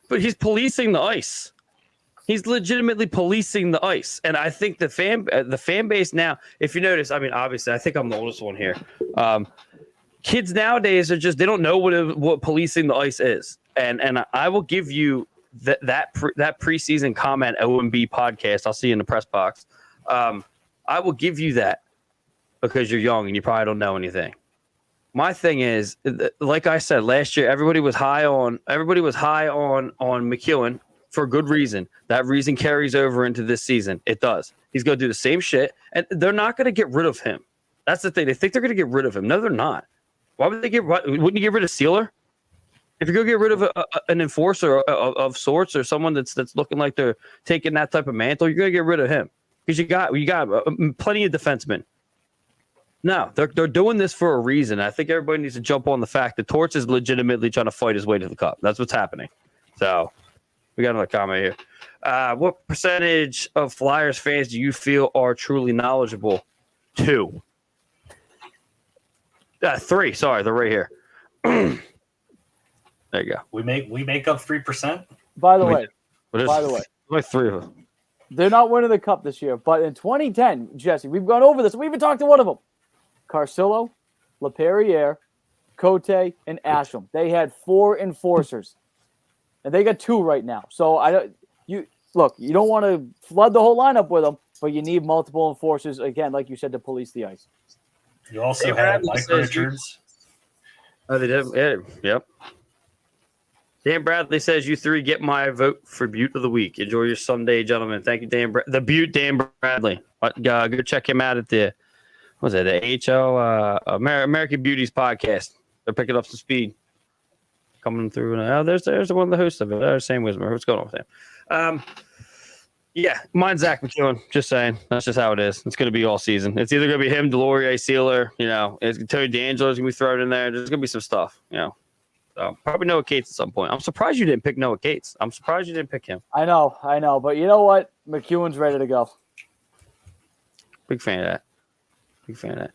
but he's policing the ice. He's legitimately policing the ice, and I think the fan base now. If you notice, I mean, obviously, I think I'm the oldest one here. Kids nowadays are just they don't know what policing the ice is, and I will give you that preseason comment O&B podcast. I'll see you in the press box. I will give you that because you're young and you probably don't know anything. My thing is, like I said last year, everybody was high on McEwen for good reason. That reason carries over into this season. It does. He's going to do the same shit, and they're not going to get rid of him. That's the thing. They think they're going to get rid of him. No, they're not. Why would they wouldn't you get rid of Sealer? If you're going to get rid of an enforcer of sorts or someone that's looking like they're taking that type of mantle, you're going to get rid of him because you got plenty of defensemen. No, they're doing this for a reason. I think everybody needs to jump on the fact that Torts is legitimately trying to fight his way to the cup. That's what's happening. So we got another comment here. What percentage of Flyers fans do you feel are truly knowledgeable? 2. 3. Sorry, they're right here. There you go. We make up 3%. By the way, like 3 of them. They're not winning the cup this year, but in 2010, Jesse, we've gone over this. We even talked to one of them. Carcillo, LaPerriere, Cote, and Asham. They had 4 enforcers, and they got 2 right now. So you don't want to flood the whole lineup with them, but you need multiple enforcers again, like you said, to police the ice. You also have Mike Richards. Oh, they did. Yeah, yep. Dan Bradley says, "You 3 get my vote for Butte of the Week. Enjoy your Sunday, gentlemen." Thank you, Dan. The Butte Dan Bradley. Go check him out at the AHL American Beauties podcast. They're picking up some speed coming through. There's one of the hosts of it. Sam Wismer. What's going on with him? Yeah, mine's Zach McEwen. Just saying. That's just how it is. It's going to be all season. It's either going to be him, Delorier, Sealer. It's Tony D'Angelo's going to be thrown in there. There's going to be some stuff. So probably Noah Cates at some point. I'm surprised you didn't pick Noah Cates. I'm surprised you didn't pick him. I know. But you know what? McEwen's ready to go. Big fan of that.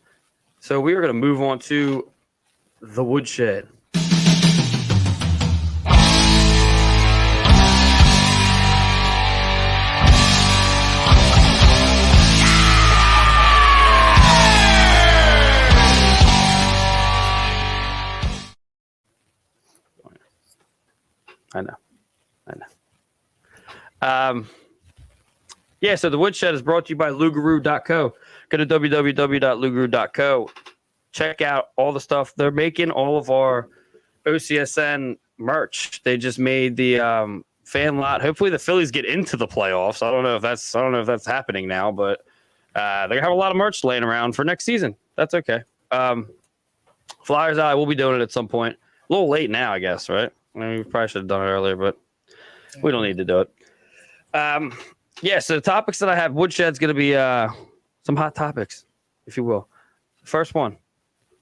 So we are going to move on to the Woodshed. I know. Yeah, so the Woodshed is brought to you by Lugaroo.co. Go to www.lugaroo.co. Check out all the stuff. They're making all of our OCSN merch. They just made the fan lot. Hopefully the Phillies get into the playoffs. I don't know if that's happening now, but they're gonna have a lot of merch laying around for next season. That's okay. Flyers Eye, we'll be doing it at some point. A little late now, I guess, right? I mean, we probably should have done it earlier, but we don't need to do it. Yeah, so the topics that I have, Woodshed's going to be some hot topics, if you will. First one,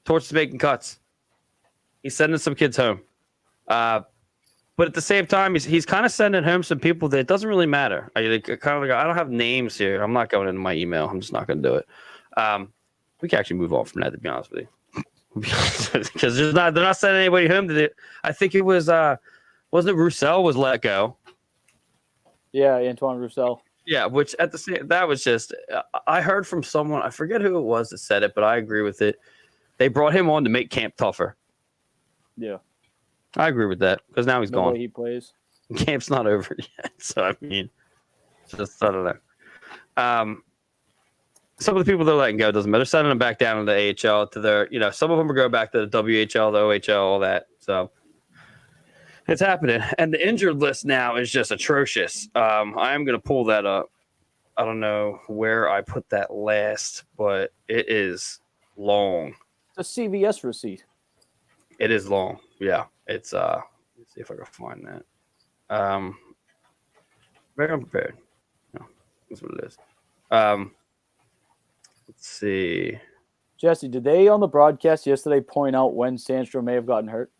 Torch is making cuts. He's sending some kids home. But at the same time, he's kind of sending home some people that it doesn't really matter. I don't have names here. I'm not going into my email. I'm just not going to do it. We can actually move on from that, to be honest with you. Because they're not sending anybody home to it. I think it was wasn't it Roussel was let go? Yeah, Antoine Roussel. Yeah, which at the same that was just I heard from someone, I forget who it was that said it, but I agree with it. They brought him on to make camp tougher. Yeah, I agree with that because now he's gone. Way he plays. Camp's not over yet, so I mean, just I don't know. Some of the people they're letting go doesn't matter. They're sending them back down to the AHL to their, some of them are going back to the WHL, the OHL, all that. So it's happening. And the injured list now is just atrocious. I am going to pull that up. I don't know where I put that last, but it is long. It's a CVS receipt. It is long. Yeah. It's, let's see if I can find that. Very unprepared. No, that's what it is. Let's see. Jesse, did they on the broadcast yesterday point out when Sandstrom may have gotten hurt?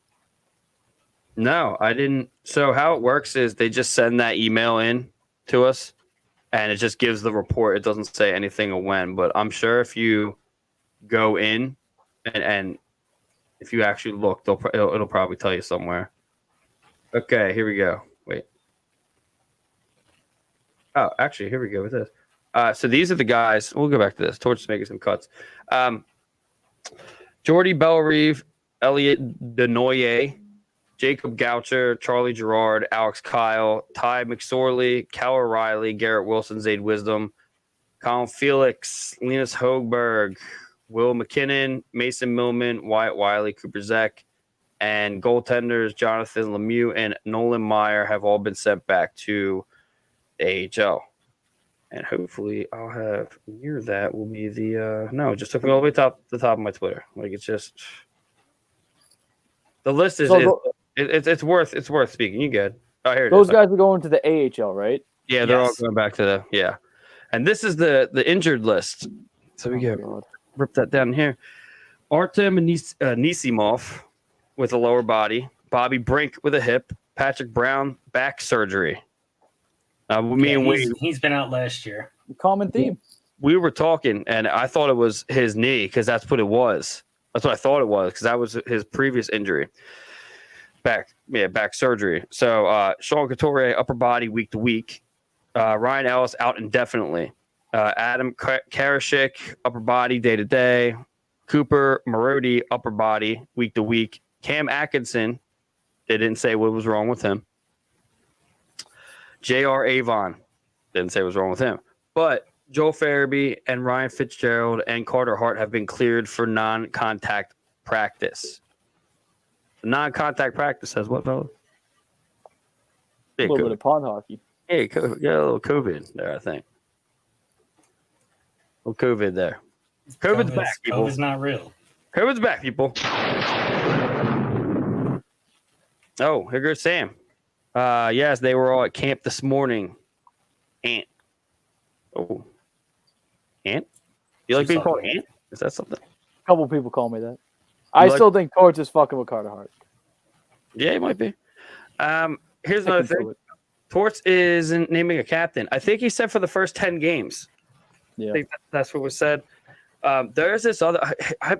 No, I didn't. So how it works is they just send that email in to us, and it just gives the report. It doesn't say anything of when, but I'm sure if you go in and if you actually look, it'll probably tell you somewhere. Okay, here we go. Wait. Oh, actually, here we go with this. So these are the guys. We'll go back to this. Torch is making some cuts. Jordy Bellerive, Elliot Denoyer, Jacob Goucher, Charlie Gerard, Alex Kyle, Ty McSorley, Cal O'Reilly, Garrett Wilson, Zayd Wisdom, Colin Felix, Linus Hoegberg, Will McKinnon, Mason Millman, Wyatt Wiley, Cooper Zek, and goaltenders Jonathan Lemieux and Nolan Meyer have all been sent back to the AHL. And hopefully I'll have near that will be the no, it just took me all the way to the top of my Twitter. Like it's just the list is it's worth speaking. You good? Oh, here it those is. guys are going to the AHL, right? Yeah, they're all going back to the And this is the injured list. So we rip that down here. Artem Nisimov with a lower body, Bobby Brink with a hip, Patrick Brown back surgery. He's been out last year. Common theme. We were talking, and I thought it was his knee because that's what it was. That's what I thought it was because that was his previous injury. Back surgery. So Sean Couturier, upper body week to week. Ryan Ellis out indefinitely. Adam Karashik, upper body day to day. Cooper Marody, upper body week to week. Cam Atkinson, they didn't say what was wrong with him. J.R. Avon, didn't say what was wrong with him. But Joel Farabee and Ryan Fitzgerald and Carter Hart have been cleared for non-contact practice. Non-contact practice says what, fellas? A little bit of pond hockey. Hey, got a little COVID there, I think. A little COVID there. COVID's back, people. COVID's not real. COVID's back, people. Oh, here goes Sam. Yes, they were all at camp this morning. Ant. Oh. Ant? You like being called Ant? Is that something? A couple people call me that. I still think Torch is fucking with Carter Hart. Yeah, it might be. Here's another thing. Torch isn't naming a captain. I think he said for the first 10 games. Yeah. I think that's what was said. There's this other. I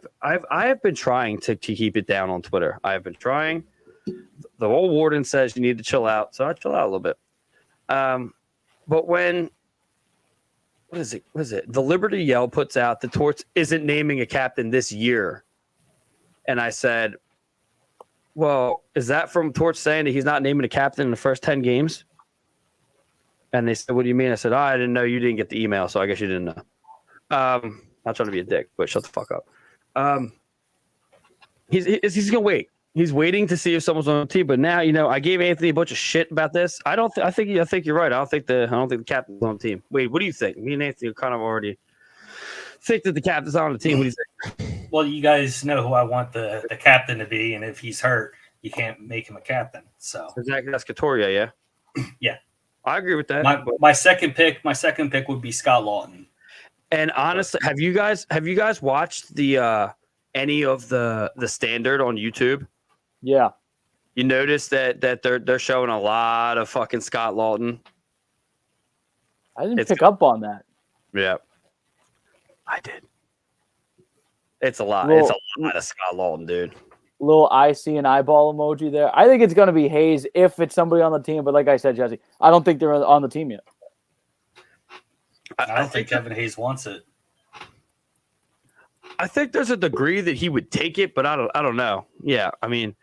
have been trying to keep it down on Twitter. I have been trying. The old warden says you need to chill out, so I chill out a little bit. But when what is it? The Liberty Yell puts out the Torch isn't naming a captain this year, and I said, "Well, is that from Torch saying that he's not naming a captain in the first 10 games?" And they said, "What do you mean?" I said, I didn't know you didn't get the email, so I guess you didn't know. Not trying to be a dick, but shut the fuck up. He's gonna wait. He's waiting to see if someone's on the team. But now, I gave Anthony a bunch of shit about this. I think you're right. I don't think the captain's on the team. Wait, what do you think? Me and Anthony kind of already think that the captain's on the team. What do you think? Well, you guys know who I want the captain to be, and if he's hurt, you can't make him a captain. So That's Couturier, yeah. Yeah. I agree with that. My second pick would be Scott Lawton. And honestly, have you guys watched the any of the standard on YouTube? Yeah. You notice that they're showing a lot of fucking Scott Lawton. I didn't pick up on that. Yeah, I did. It's a lot. Well, it's a lot of Scott Lawton, dude. Little I see an eyeball emoji there. I think it's going to be Hayes if it's somebody on the team. But like I said, Jesse, I don't think they're on the team yet. I don't think Kevin Hayes wants it. I think there's a degree that he would take it, but I don't know. Yeah, I mean,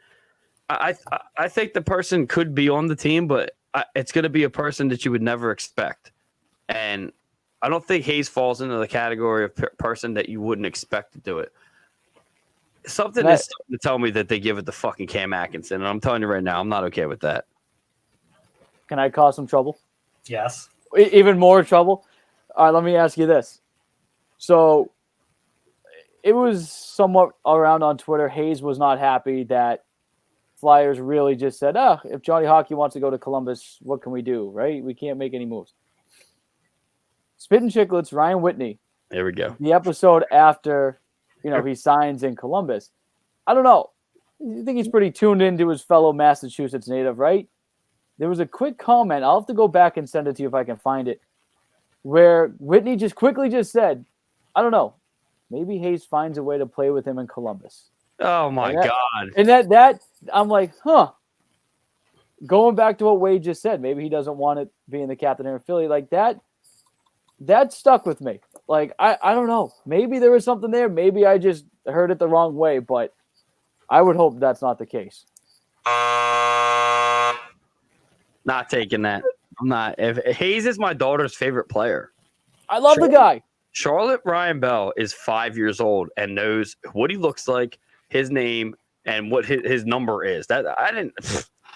I think the person could be on the team, but it's going to be a person that you would never expect. And I don't think Hayes falls into the category of person that you wouldn't expect to do it. Something is starting to tell me that they give it to fucking Cam Atkinson, and I'm telling you right now, I'm not okay with that. Can I cause some trouble? Yes. Even more trouble? All right, let me ask you this. So it was somewhat around on Twitter. Hayes was not happy that Flyers really just said, if Johnny Hockey wants to go to Columbus, what can we do, right? We can't make any moves. Spittin' Chicklets, Ryan Whitney. There we go. The episode after, he signs in Columbus. I don't know. I think he's pretty tuned into his fellow Massachusetts native, right? There was a quick comment. I'll have to go back and send it to you if I can find it, where Whitney just quickly said, I don't know. Maybe Hayes finds a way to play with him in Columbus. Oh, my God. And that I'm like, Going back to what Wade just said, maybe he doesn't want it being the captain here in Philly. Like that stuck with me. Like, I don't know. Maybe there was something there. Maybe I just heard it the wrong way, but I would hope that's not the case. Not taking that. I'm not. If Hayes is my daughter's favorite player. I love the guy. Charlotte Ryan Bell is 5 years old and knows what he looks like, his name, and what his number is.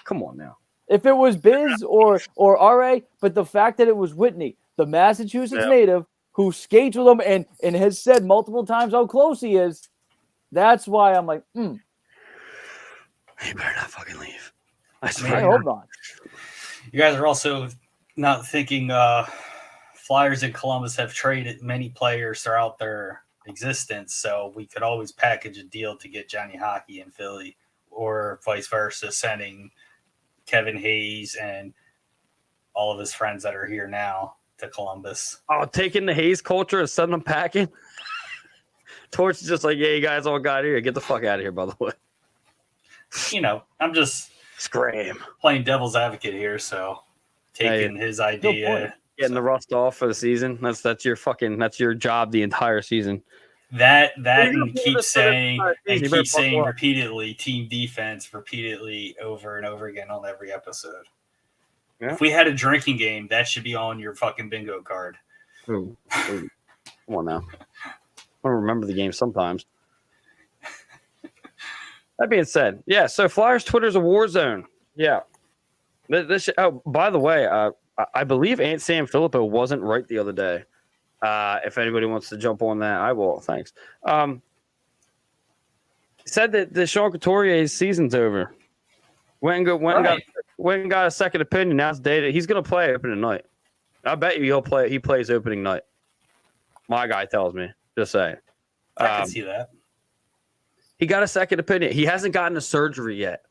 Come on now. If it was Biz or RA, but the fact that it was Whitney, the Massachusetts native, who skates with him and has said multiple times how close he is, that's why I'm like, He better not fucking leave. I hope not. You guys are also not thinking Flyers in Columbus have traded many players throughout their existence, so we could always package a deal to get Johnny Hockey in Philly, or vice versa, sending Kevin Hayes and all of his friends that are here now to Columbus. Oh, taking the Hayes culture and sending them packing. Torch is just like, yeah, you guys all got here. Get the fuck out of here, by the way. I'm just scram playing devil's advocate here, so taking his idea. Getting the rust off for the season. That's your job the entire season. That and keep saying repeatedly team defense repeatedly over and over again on every episode. Yeah. If we had a drinking game, that should be on your fucking bingo card. Ooh. Come on now. I don't remember the game sometimes. That being said, yeah, so Flyers Twitter's a war zone. Yeah. By the way, I believe Aunt Sam Filippo wasn't right the other day. If anybody wants to jump on that, I will. Thanks. Said that the Sean Couturier's season's over. Went and got a second opinion. Now it's data. He's going to play opening night. I bet you he plays opening night. My guy tells me. Just saying. I can see that. He got a second opinion. He hasn't gotten a surgery yet.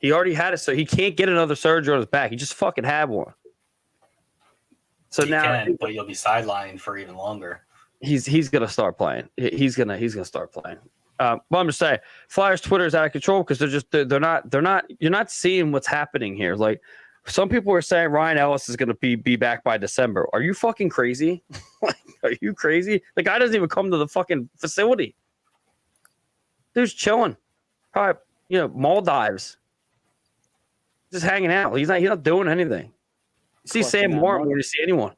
He already had it, so he can't get another surgery on his back. He just fucking had one. So but you'll be sidelined for even longer. He's gonna start playing. He's gonna start playing. But I'm just saying, Flyers Twitter is out of control because they're not. You're not seeing what's happening here. Like some people are saying, Ryan Ellis is gonna be back by December. Are you fucking crazy? Are you crazy? The guy doesn't even come to the fucking facility. Dude's chilling. Probably, Maldives. Just hanging out. He's not doing anything. You see Sam Moore when you see anyone.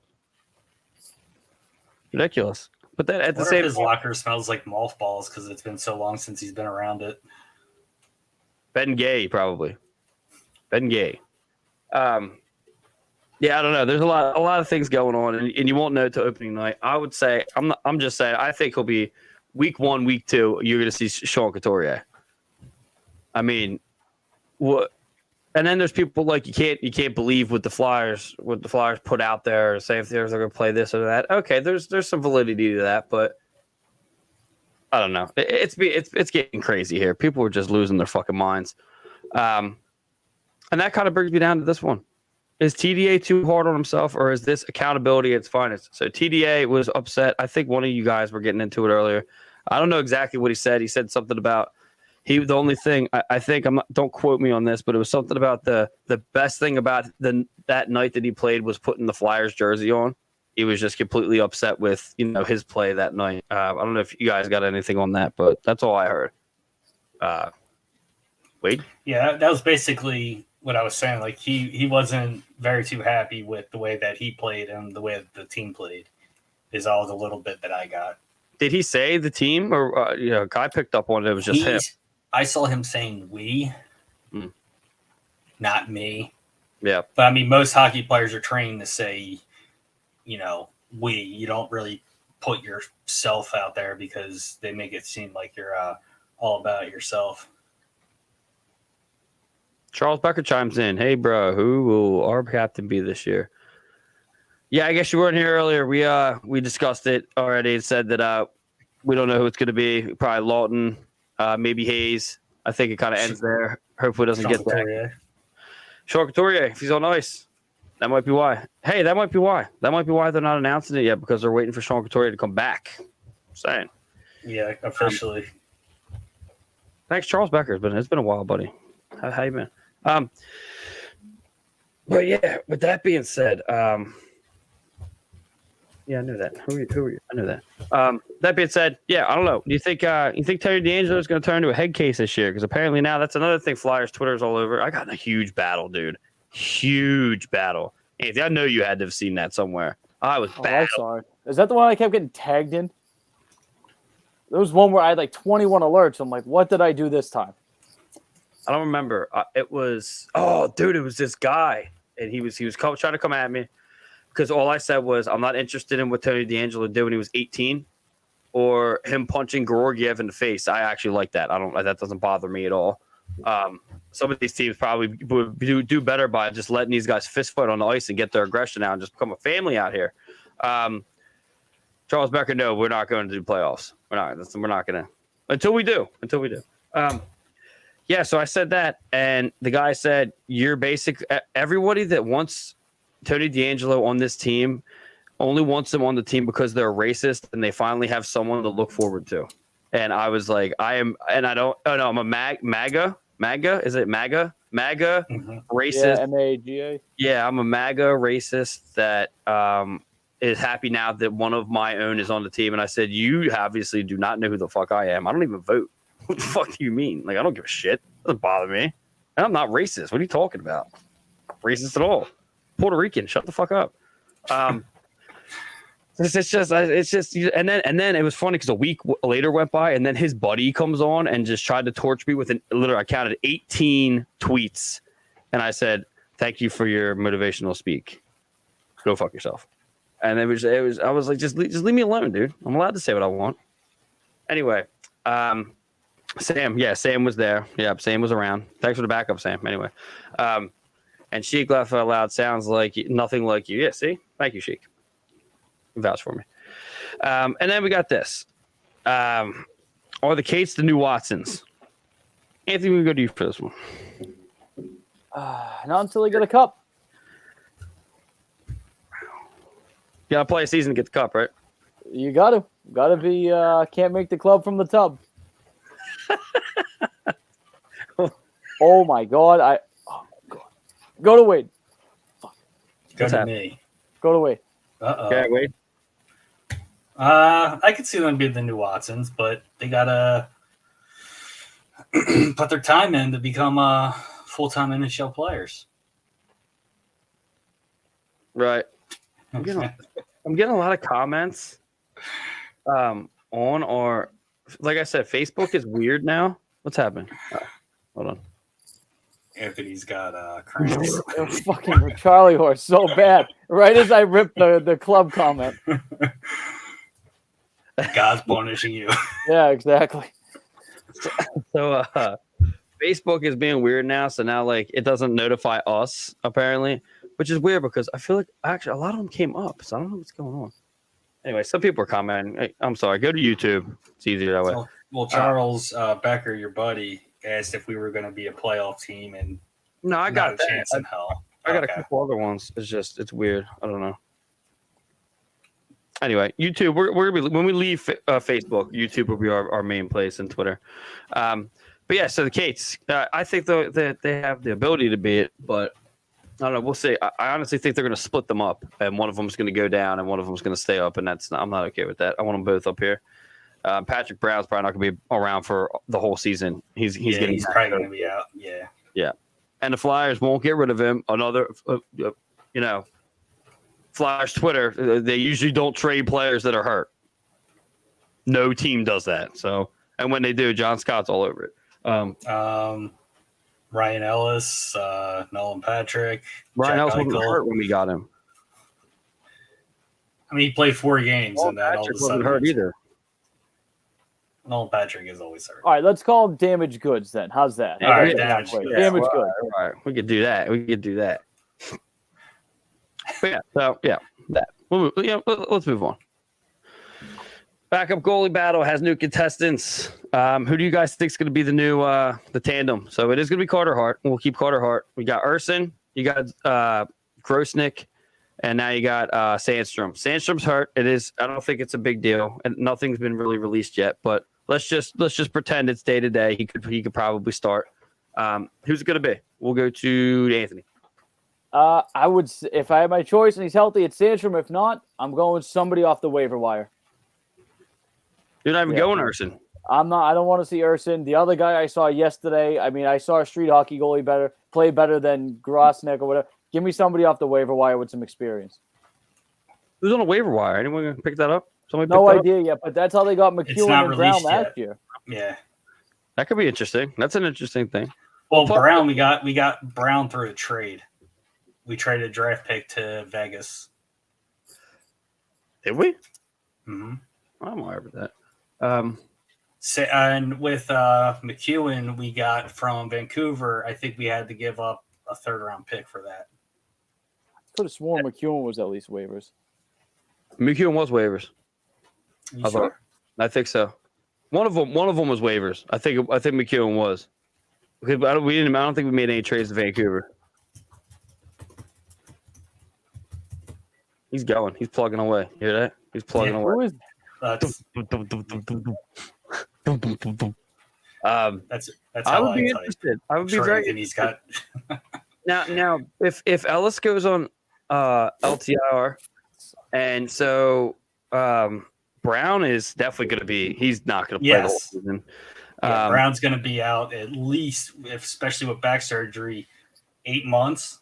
Ridiculous. But then at the same time, his locker smells like mothballs because it's been so long since he's been around it. Ben Gay, probably. Ben Gay. Yeah, I don't know. There's a lot of things going on, and you won't know till opening night. I would say I'm just saying I think he'll be week 1, week 2. You're going to see Sean Couturier. I mean, what? And then there's people like you can't believe what the Flyers put out there, or say if they're going to play this or that. Okay, there's some validity to that, but I don't know. It's getting crazy here. People are just losing their fucking minds, and that kind of brings me down to this one: is TDA too hard on himself, or is this accountability at its finest? So TDA was upset. I think one of you guys were getting into it earlier. I don't know exactly what he said. He said something about. The only thing I think don't quote me on this, but it was something about the best thing about that night that he played was putting the Flyers jersey on. He was just completely upset with his play that night. I don't know if you guys got anything on that, but that's all I heard. Wade? Yeah, that was basically what I was saying. Like he wasn't very too happy with the way that he played and the way that the team played. Is all the little bit that I got. Did he say the team, or Guy picked up on it? It was just him. I saw him saying "we," not me. Yeah, but I mean, most hockey players are trained to say, "we." You don't really put yourself out there because they make it seem like you're all about yourself. Charles Becker chimes in. Hey, bro, who will our captain be this year? Yeah, I guess you weren't here earlier. We discussed it already and said that we don't know who it's going to be. Probably Lawton. Maybe Hayes. I think it kind of ends there. Hopefully it doesn't get there. Sean Couturier, if he's on ice. That might be why. Hey, that might be why. That might be why they're not announcing it yet, because they're waiting for Sean Couturier to come back. Saying. Yeah, officially. Thanks, Charles Becker. It's been a while, buddy. How you been? But yeah, with that being said, yeah, I knew that. Who are you? I knew that. That being said, yeah, I don't know. Do you think Terry D'Angelo is going to turn into a head case this year? Because apparently now that's another thing. Flyers Twitter's all over. I got in a huge battle, dude. Huge battle. Anthony, I know you had to have seen that somewhere. I was bad. I saw it. Is that the one I kept getting tagged in? There was one where I had like 21 alerts. I'm like, what did I do this time? I don't remember. It was it was this guy, and he was trying to come at me. Because all I said was, I'm not interested in what Tony D'Angelo did when he was 18, or him punching Georgiev in the face. I actually like that. That doesn't bother me at all. Some of these teams probably would do better by just letting these guys fist fight on the ice and get their aggression out and just become a family out here. Charles Becker, no, we're not going to do playoffs. We're not going to until we do. Yeah, so I said that, and the guy said, everybody that wants Tony D'Angelo on this team only wants him on the team because they're racist and they finally have someone to look forward to. And I was like, I'm a MAGA. Is it MAGA? MAGA racist. Yeah, MAGA. Yeah, I'm a MAGA racist that is happy now that one of my own is on the team. And I said, you obviously do not know who the fuck I am. I don't even vote. What the fuck do you mean? Like, I don't give a shit. It doesn't bother me. And I'm not racist. What are you talking about? Not racist at all. Puerto Rican, shut the fuck up. It's just, and then it was funny because a week later went by, and then his buddy comes on and just tried to torch me with I counted 18 tweets, and I said, "Thank you for your motivational speak. Go fuck yourself." And it was. I was like, just leave me alone, dude. I'm allowed to say what I want. Anyway, Sam was there. Yeah, Sam was around. Thanks for the backup, Sam. Anyway, and Sheik laughed out loud. Sounds like nothing like you. Yeah, see? Thank you, Sheik. Vouch for me. And then we got this. Are the Cates the new Watsons? Anthony, we go to you for this one. Not until they get a cup. You got to play a season to get the cup, right? You got to be, can't make the club from the tub. Oh, my God. Go to Wade. Go to me. Go to Wade. Uh-oh. Okay, Wade. I could see them being the new Watsons, but they gotta put their time in to become full-time NHL players. Right. I'm getting a lot of comments on our, like I said, Facebook is weird now. What's happening? Hold on. Anthony's got cramps. Fucking Charlie horse so bad. Right as I ripped the club comment. God's punishing you. Yeah, exactly. So Facebook is being weird now, so now like it doesn't notify us apparently, which is weird because I feel like actually a lot of them came up, so I don't know what's going on. Anyway, some people are commenting. Hey, I'm sorry. Go to YouTube. It's easier that way. Well, Charles Becker, your buddy, asked if we were going to be a playoff team, and No, I got not a chance in hell. I got a couple other ones. It's weird. I don't know. Anyway, YouTube. We're gonna be, when we leave Facebook, YouTube will be our main place, and Twitter. But yeah, so the Kates, I think that they have the ability to beat it, but I don't know. We'll see. I honestly think they're going to split them up, and one of them is going to go down, and one of them is going to stay up, and I'm not okay with that. I want them both up here. Patrick Brown's probably not going to be around for the whole season. He's probably going to be out. Yeah. And the Flyers won't get rid of him. Another, Flyers Twitter, they usually don't trade players that are hurt. No team does that. So, and when they do, John Scott's all over it. Ryan Ellis, Nolan Patrick. Ryan Ellis wasn't Eichel. hurt when we got him. I mean, he played 4 games, and then all of a Patrick sudden wasn't hurt either. Nolan Patrick is always hurt. All right, let's call them damaged goods then. How's that? All right, Damaged damaged goods. Damaged goods. All right, we could do that. But yeah, so yeah, that. Let's move on. Backup goalie battle has new contestants. Who do you guys think is going to be the new the tandem? So it is going to be Carter Hart. We'll keep Carter Hart. We got Urson. You got Grosnick, and now you got Sandstrom. Sandstrom's hurt. It is. I don't think it's a big deal, and nothing's been really released yet. But let's just pretend it's day to day. He could probably start. Who's it going to be? We'll go to Anthony. I would, if I had my choice and he's healthy, it's Sandstrom. If not, I'm going somebody off the waiver wire. You're not even going Urson. I'm not. I don't want to see Urson. The other guy I saw yesterday. I mean, I saw a street hockey goalie play better than Grosnick or whatever. Give me somebody off the waiver wire with some experience. Who's on a waiver wire? Anyone gonna pick that up? Somebody no pick that idea yet, but that's how they got McEwen and Brown last year. Yeah, that could be interesting. That's an interesting thing. Well, Brown, we got Brown through a trade. We traded a draft pick to Vegas. Did we? Mm-hmm. I'm aware of that. And with McEwen, we got from Vancouver. I think we had to give up a 3rd-round pick for that. Could have sworn McEwen was at least waivers. McEwen was waivers. You sure? I think so. One of them was waivers. I think McEwen was. I don't think we made any trades to Vancouver. He's going. He's plugging away. You hear that? He's plugging away. Who is that's I how would be interested. I would be very interested. He's got now if Ellis goes on LTIR, and so Brown is definitely going to be. He's not going to play the whole season. Brown's going to be out at least, especially with back surgery, 8 months.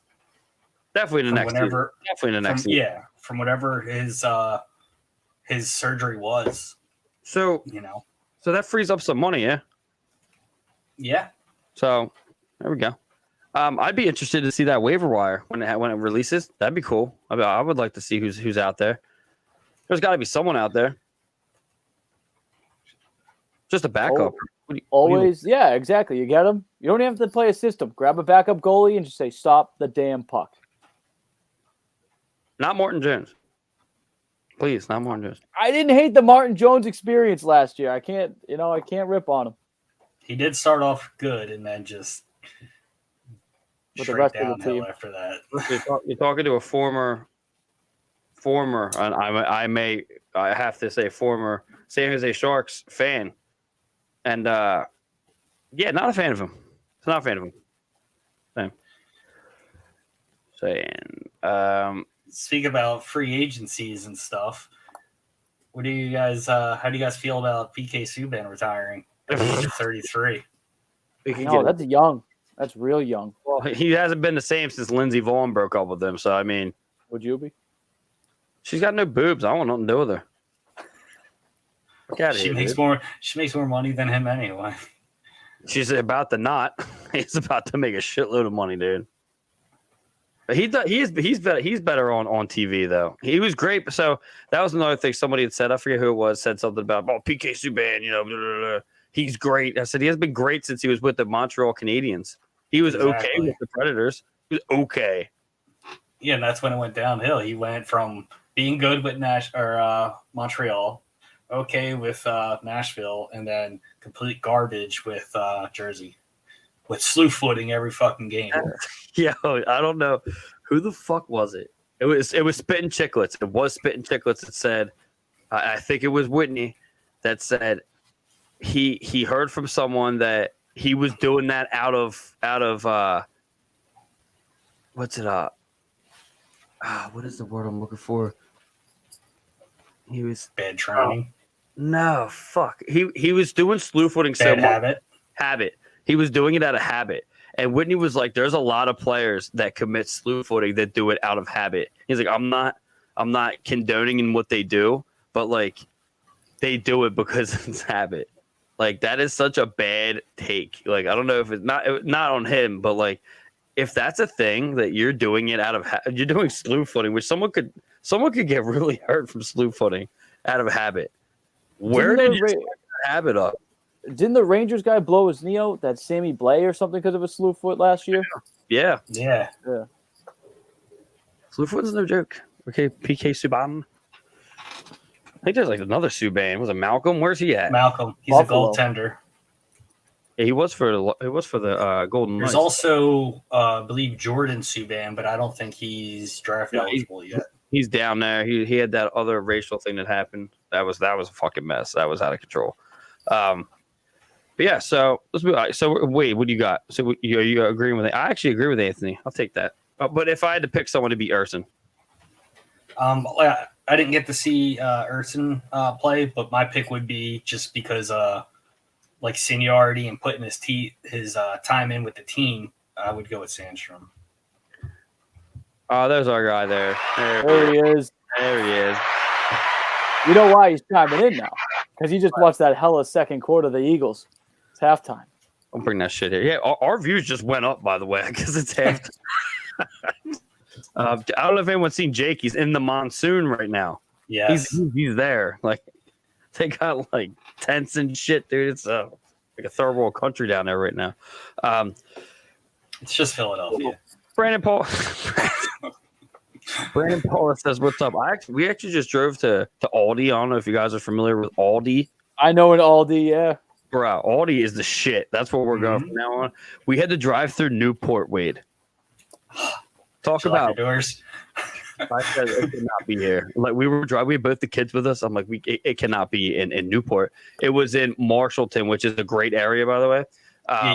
Definitely the next season. Definitely the next season. Yeah, from whatever his surgery was. So so that frees up some money, yeah. Yeah. So there we go. I'd be interested to see that waiver wire when it releases. That'd be cool. I would like to see who's out there. There's got to be someone out there. Just a backup. Yeah, exactly. You get them. You don't have to play a system. Grab a backup goalie and just say, "Stop the damn puck." Not Martin Jones. Please, not Martin Jones. I didn't hate the Martin Jones experience last year. I can't rip on him. He did start off good and then just with the rest of the team after that. You're talking to a former, and I have to say former San Jose Sharks fan, and not a fan of him. It's not a fan of him. Saying. Speak about free agencies and stuff. What do you guys? How do you guys feel about PK Subban retiring at the age of 33? No, that's young. That's real young. Well, he hasn't been the same since Lindsey Vaughn broke up with him. So I mean, would you be? She's got no boobs. I want nothing to do with her. She makes more money than him anyway. She's about to not. He's about to make a shitload of money, dude. But he's better on TV though. He was great. So that was another thing somebody had said. I forget who it was. Said something about PK Subban. Blah, blah, blah. he's great. I said he has been great since he was with the Montreal Canadiens. He was okay with the Predators. He was okay. Yeah, and that's when it went downhill. He went from being good with Montreal, okay with Nashville, and then complete garbage with Jersey, with slew footing every fucking game. Yeah, I don't know who the fuck was it. It was Spittin' Chicklets. It was Spittin' Chicklets that said, I think it was Whitney that said he heard from someone that he was doing that out of what's it what is the word I'm looking for? He was Bad training. No, fuck. He was doing slew footing so much. Habit. He was doing it out of habit. And Whitney was like, there's a lot of players that commit slew footing that do it out of habit. He's like, I'm not condoning in what they do, but like they do it because it's habit. Like that is such a bad take. Like I don't know if it's not on him, but like if that's a thing that you're doing it out of you're doing slew footing, which someone could get really hurt from slew footing out of habit. Where did you start that habit up? Didn't the Rangers guy blow his knee out, that Sammy Blay or something, because of a slew foot last year? Yeah. Slew foot is no joke. Okay, PK Subban. I think there's like another Subban. Was it Malcolm? Where's he at? Malcolm. He's Buffalo. a goaltender. Yeah, he was for the Golden Knights. There's also, I believe, Jordan Subban, but I don't think he's draft eligible yet. He's down there. He had that other racial thing that happened. That was a fucking mess. That was out of control. But yeah, so let's move. So wait, what do you got? So are you agreeing with it? I actually agree with Anthony. I'll take that. But if I had to pick someone to beat Urson, I didn't get to see Urson play, but my pick would be just because like seniority and putting his time in with the team. I would go with Sandstrom. Oh, there's our guy there. There he is. There he is. You know why he's chiming in now? Because he just watched that hella second quarter of the Eagles. It's halftime. Don't bring that shit here. Yeah, our views just went up, by the way, because it's halftime. I don't know if anyone's seen Jake. He's in the monsoon right now. Yes. He's there. Like, they got, like, tents and shit, dude. It's like a third world country down there right now. It's just Philadelphia. Brandon Paul says, "What's up?" We actually just drove to Aldi. I don't know if you guys are familiar with Aldi. I know an Aldi, yeah. Bro, Aldi is the shit. That's what we're going from now on. We had to drive through Newport, Wade. Talk about doors. I said it could not be here. Like we were driving, we had both the kids with us. I'm like, it cannot be in Newport. It was in Marshallton, which is a great area, by the way.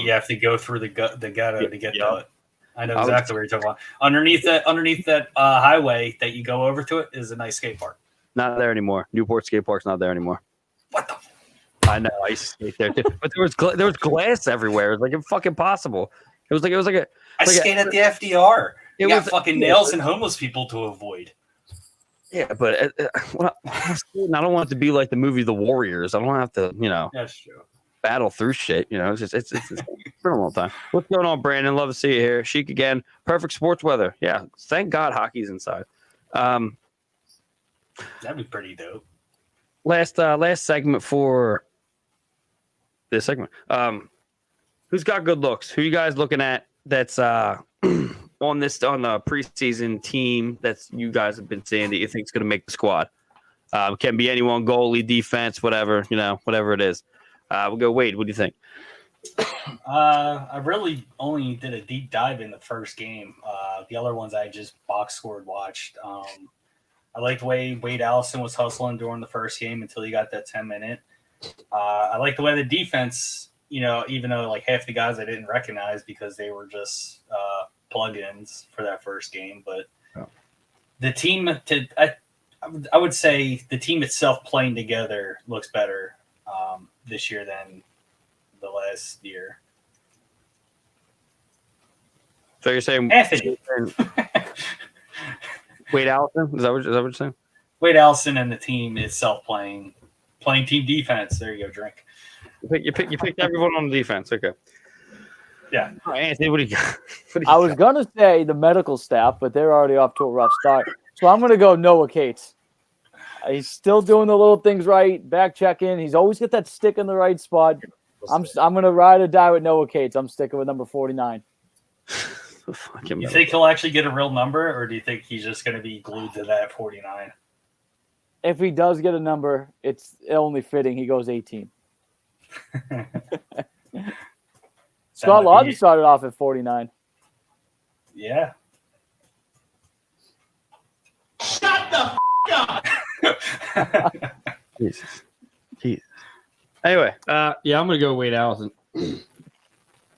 You have to go through the ghetto to get to it. I know exactly what you're talking about. Underneath that highway that you go over to it is a nice skate park. Not there anymore. Newport Skate Park's not there anymore. What the? I know. I used to skate there too, but there was glass everywhere. It was like fucking impossible. It was like a. I skate at the FDR. You got fucking nails and homeless people to avoid. Yeah, but I don't want it to be like the movie The Warriors. I don't have to, That's true. Battle through shit. It's been a long time. What's going on, Brandon? Love to see you here. Sheik again. Perfect sports weather. Yeah, thank God hockey's inside. That'd be pretty dope. Last segment for this segment. Who's got good looks? Who you guys looking at? That's on the preseason team that you guys have been saying that you think is going to make the squad. Can be anyone, goalie, defense, whatever whatever it is. We'll go Wade. What do you think? I really only did a deep dive in the first game. The other ones I just box scored watched. I liked the way Wade Allison was hustling during the first game until he got that 10-minute. I like the way the defense, even though like half the guys I didn't recognize because they were just plug-ins for that first game. But the team, I would say the team itself playing together looks better this year than the last year. So you're saying Anthony. Wade Allison? Is that what you're saying? Wade Allison and the team itself playing team defense. There you go, drink. You picked everyone on the defense. Okay. Yeah. All right, Anthony, what do you got? I was going to say the medical staff, but they're already off to a rough start. So I'm going to go Noah Cates. He's still doing the little things right, back checking. He's always got that stick in the right spot. I'm gonna ride or die with Noah Cates. I'm sticking with number 49. You think he'll actually get a real number, or do you think he's just going to be glued to that 49? If he does get a number, it's only fitting he goes 18. Scott Lodge started off at 49. Yeah. Shut the f*** up! Jesus. Anyway, yeah, I'm gonna go Wayde Allison.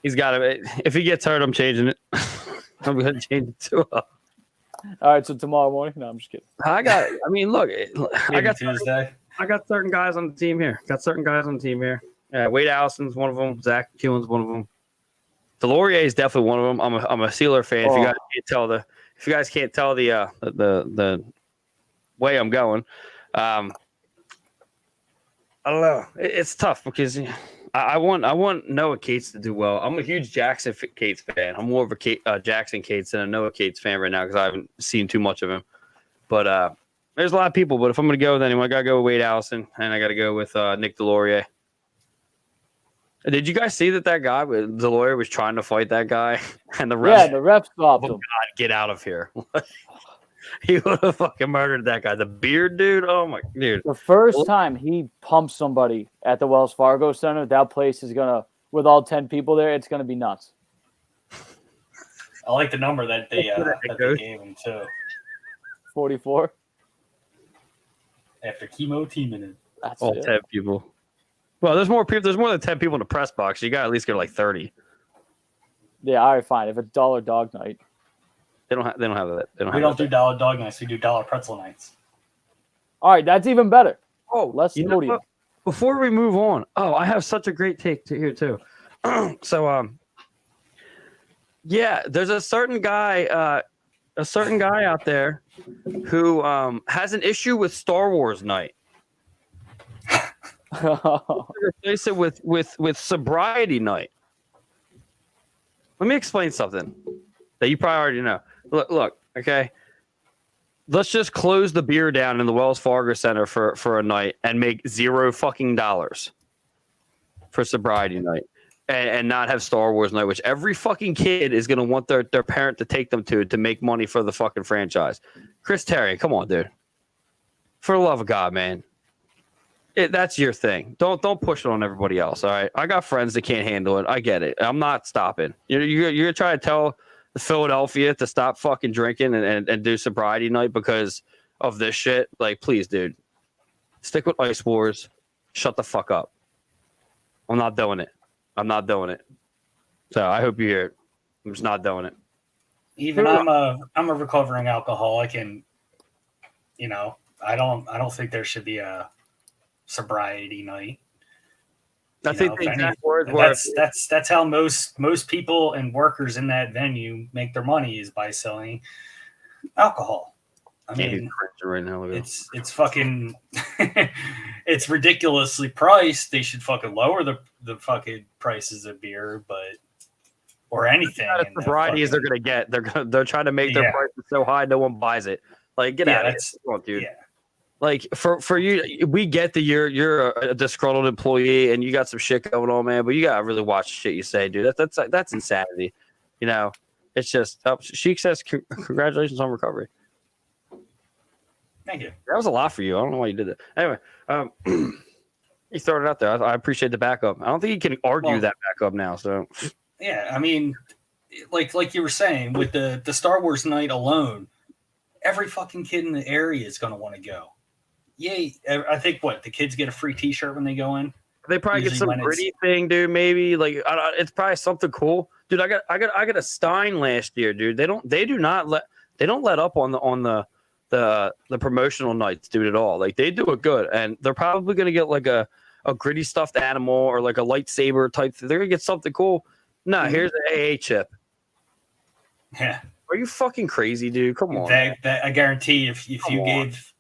he's got it. If he gets hurt, I'm changing it. I'm going to change it to. All right, so tomorrow morning. No, I'm just kidding. I got Tuesday. I got certain guys on the team here. Wayde Allison's one of them. Zach Keelan's one of them. Delorier is definitely one of them. I'm a Steeler fan. Oh. If you guys can't tell the way I'm going, I don't know. It's tough because I want Noah Cates to do well. I'm a huge Jackson Cates fan. I'm more of a Jackson Cates than a Noah Cates fan right now because I haven't seen too much of him. But there's a lot of people. But if I'm going to go with anyone, I got to go with Wayde Allison, and I got to go with Nick Delorier. Did you guys see that guy, Delorier, was trying to fight that guy? And the ref stopped him. God, get out of here. He would have fucking murdered that guy. The beard dude, oh my dude. The first time he pumps somebody at the Wells Fargo Center, that place is gonna, with all 10 people there, it's gonna be nuts. I like the number that they gave him too. 44. After chemo teaming it. That's all it. 10 people. Well, there's more people. There's more than 10 people in the press box. You got to at least get like 30. Yeah, all right, fine. If it's dollar dog night. They don't have that. We don't do dollar dog nights. We do dollar pretzel nights. All right, that's even better. Oh, less sodium. Before we move on, I have such a great take here too. So, yeah, there's a certain guy out there who has an issue with Star Wars night. Replace it with sobriety night. Let me explain something that you probably already know. Look, okay. Let's just close the beer down in the Wells Fargo Center for a night and make $0 fucking for sobriety night and not have Star Wars night, which every fucking kid is gonna want their parent to take them to make money for the fucking franchise. Chris Terry, come on, dude. For the love of God, man. That's your thing. Don't push it on everybody else. All right. I got friends that can't handle it. I get it. I'm not stopping. You're trying to tell Philadelphia to stop fucking drinking and do sobriety night because of this shit. Like, please, dude, stick with Ice Wars. Shut the fuck up. I'm not doing it. So I hope you hear it. I'm just not doing it. Even I'm a recovering alcoholic, and I don't think there should be a sobriety night. I think the exact words were that's how most people and workers in that venue make their money is by selling alcohol. I mean, right now, it's fucking it's ridiculously priced. They should fucking lower the fucking prices of beer, or anything. Sobriety is they're gonna get. They're trying to make their prices so high no one buys it. Like, get out of here. Come on, dude. Yeah. Like for you, we get that you're a disgruntled employee and you got some shit going on, man. But you gotta really watch the shit you say, dude. That's insanity. It's just. Sheik says, "Congratulations on recovery." Thank you. That was a lot for you. I don't know why you did that. Anyway, you throw it out there. I appreciate the backup. I don't think you can argue that backup now. So yeah, I mean, like you were saying with the Star Wars night alone, every fucking kid in the area is going to want to go. Yay! I think the kids get a free T-shirt when they go in. They probably get some gritty thing, dude. Maybe it's probably something cool, dude. I got a Stein last year, dude. They don't let up on the promotional nights, dude, at all. Like, they do it good, and they're probably gonna get like a gritty stuffed animal or like a lightsaber type thing. They're gonna get something cool. No, here's an AA chip. Yeah. Are you fucking crazy, dude? Come on. That I guarantee if you gave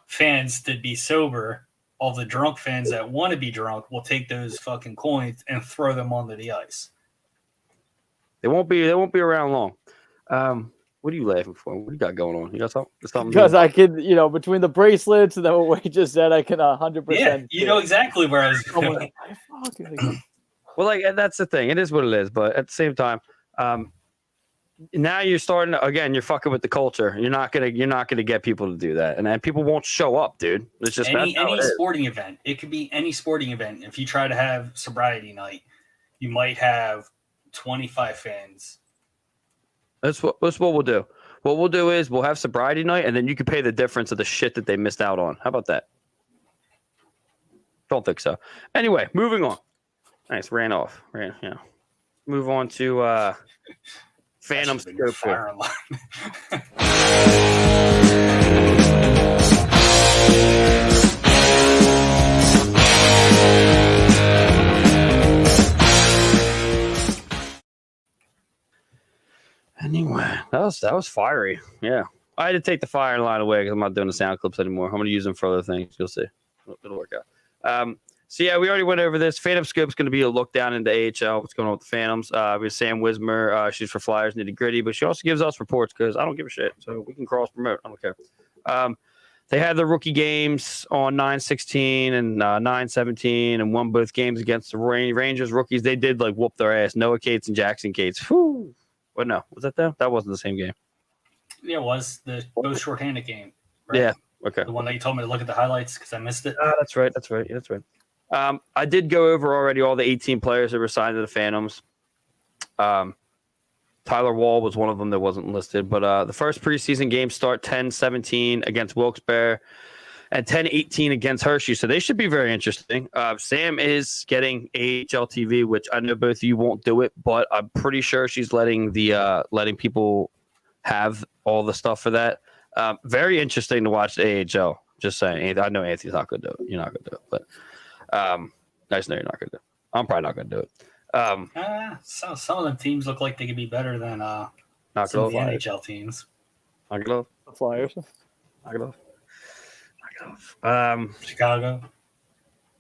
fans to be sober, all the drunk fans that want to be drunk will take those fucking coins and throw them onto the ice. They won't be around long. What are you laughing for? What do you got going on? You got something? Because I can, between the bracelets and then what we just said, I can 100%. Yeah, you know exactly where I was going. Well, like that's the thing. It is what it is. But at the same time, now you're starting again. You're fucking with the culture. You're not gonna get people to do that, and then people won't show up, dude. It's just any that's how it is. sporting event. It could be any sporting event. If you try to have sobriety night, you might have 25 fans. That's what we'll do. What we'll do is we'll have sobriety night, and then you can pay the difference of the shit that they missed out on. How about that? Don't think so. Anyway, moving on. Nice, ran off. Yeah. Move on to Phantom Scope. Fire alarm. Anyway, that was fiery. Yeah, I had to take the fire line away because I'm not doing the sound clips anymore. I'm going to use them for other things. You'll see. It'll work out. So yeah, we already went over this. Phantom Scope's going to be a look down into AHL. What's going on with the Phantoms? We have Sam Wismer. She's for Flyers Nitty Gritty, but she also gives us reports because I don't give a shit. So we can cross promote. I don't care. They had the rookie games on 9-16 and 9-17 and won both games against the Rangers rookies. They did like whoop their ass. Noah Cates and Jackson Cates. Whew. What? No, was that them? That wasn't the same game. Yeah, it was the both shorthanded game. Right? Yeah. Okay. The one that you told me to look at the highlights because I missed it. That's right. I did go over already all the 18 players that were signed to the Phantoms. Tyler Wall was one of them that wasn't listed, but the first preseason games start 10-17 against Wilkes-Barre and 10-18 against Hershey, so they should be very interesting. Sam is getting AHL TV, which I know both of you won't do it, but I'm pretty sure she's letting people have all the stuff for that. Very interesting to watch the AHL. Just saying. I know Anthony's not going to do it. You're not going to do it, but I just know you're not going to do it. I'm probably not going to do it. Some of them teams look like they could be better than some of the NHL teams. Knock it off. The Flyers. Knock it off. Chicago.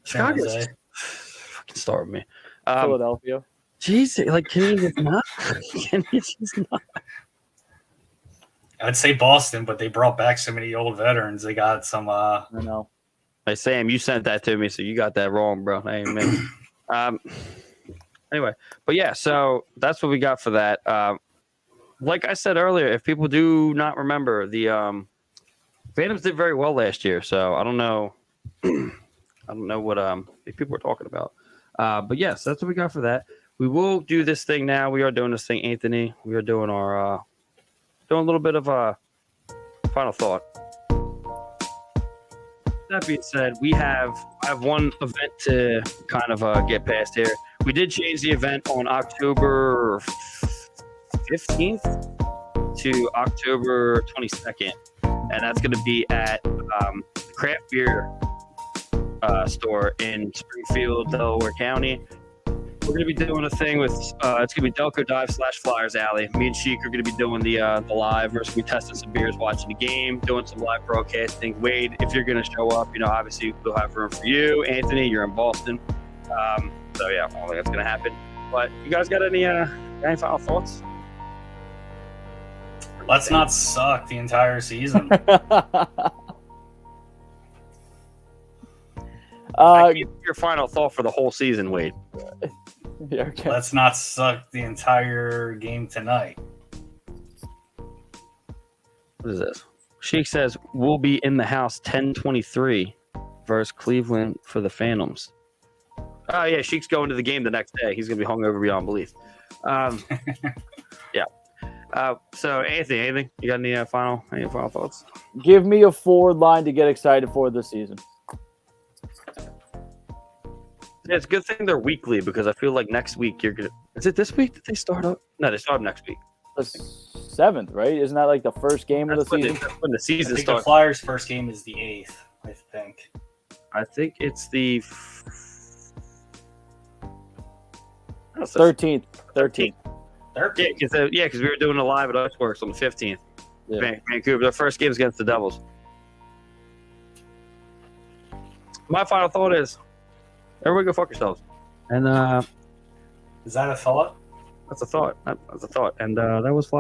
Chicago's fucking start with me. Philadelphia. Jeez, like can you just not? Can you just not? I'd say Boston, but they brought back so many old veterans. They got some. I know. Hey Sam, you sent that to me, so you got that wrong, bro. That ain't me. Anyway, but yeah, so that's what we got for that. Like I said earlier, if people do not remember, the Phantoms did very well last year, so I don't know. I don't know what people were talking about. But yes, that's what we got for that. We will do this thing now. We are doing this thing, Anthony. We are doing our doing a little bit of a final thought. That being said, I have one event to kind of get past here. We did change the event on October 15th to October 22nd, and that's going to be at the craft beer store in Springfield, Delaware County. We're going to be doing a thing with it's going to be Delco Dive / Flyers Alley. Me and Sheik are going to be doing the live. We're going to be testing some beers, watching the game, doing some live broadcasting. Wade, if you're going to show up, obviously we'll have room for you. Anthony, you're in Boston. So yeah, I don't think that's going to happen. But you guys got any final thoughts? Let's not suck the entire season. Your final thought for the whole season, Wade. Yeah, okay. Let's not suck the entire game tonight. What is this? Sheik says we'll be in the house 10-23 versus Cleveland for the Phantoms. Oh yeah, Sheik's going to the game the next day. He's gonna be hungover beyond belief. Yeah. So Anthony, anything? You got any final thoughts? Give me a forward line to get excited for this season. Yeah, it's a good thing they're weekly because I feel like next week you're gonna. Is it this week that they start up? No, they start up next week. The 7th, right? Isn't that like the first game of the season? That's when the season I think starts. the Flyers' first game is the 8th. I think. I think it's the 13th. 13th. Yeah, because we were doing a live at Iceworks on the 15th. Yeah. Vancouver. Their first game is against the Devils. My final thought is, everybody go fuck yourselves. And Is that a thought? that's a thought. That's a thought. And that was Flyers.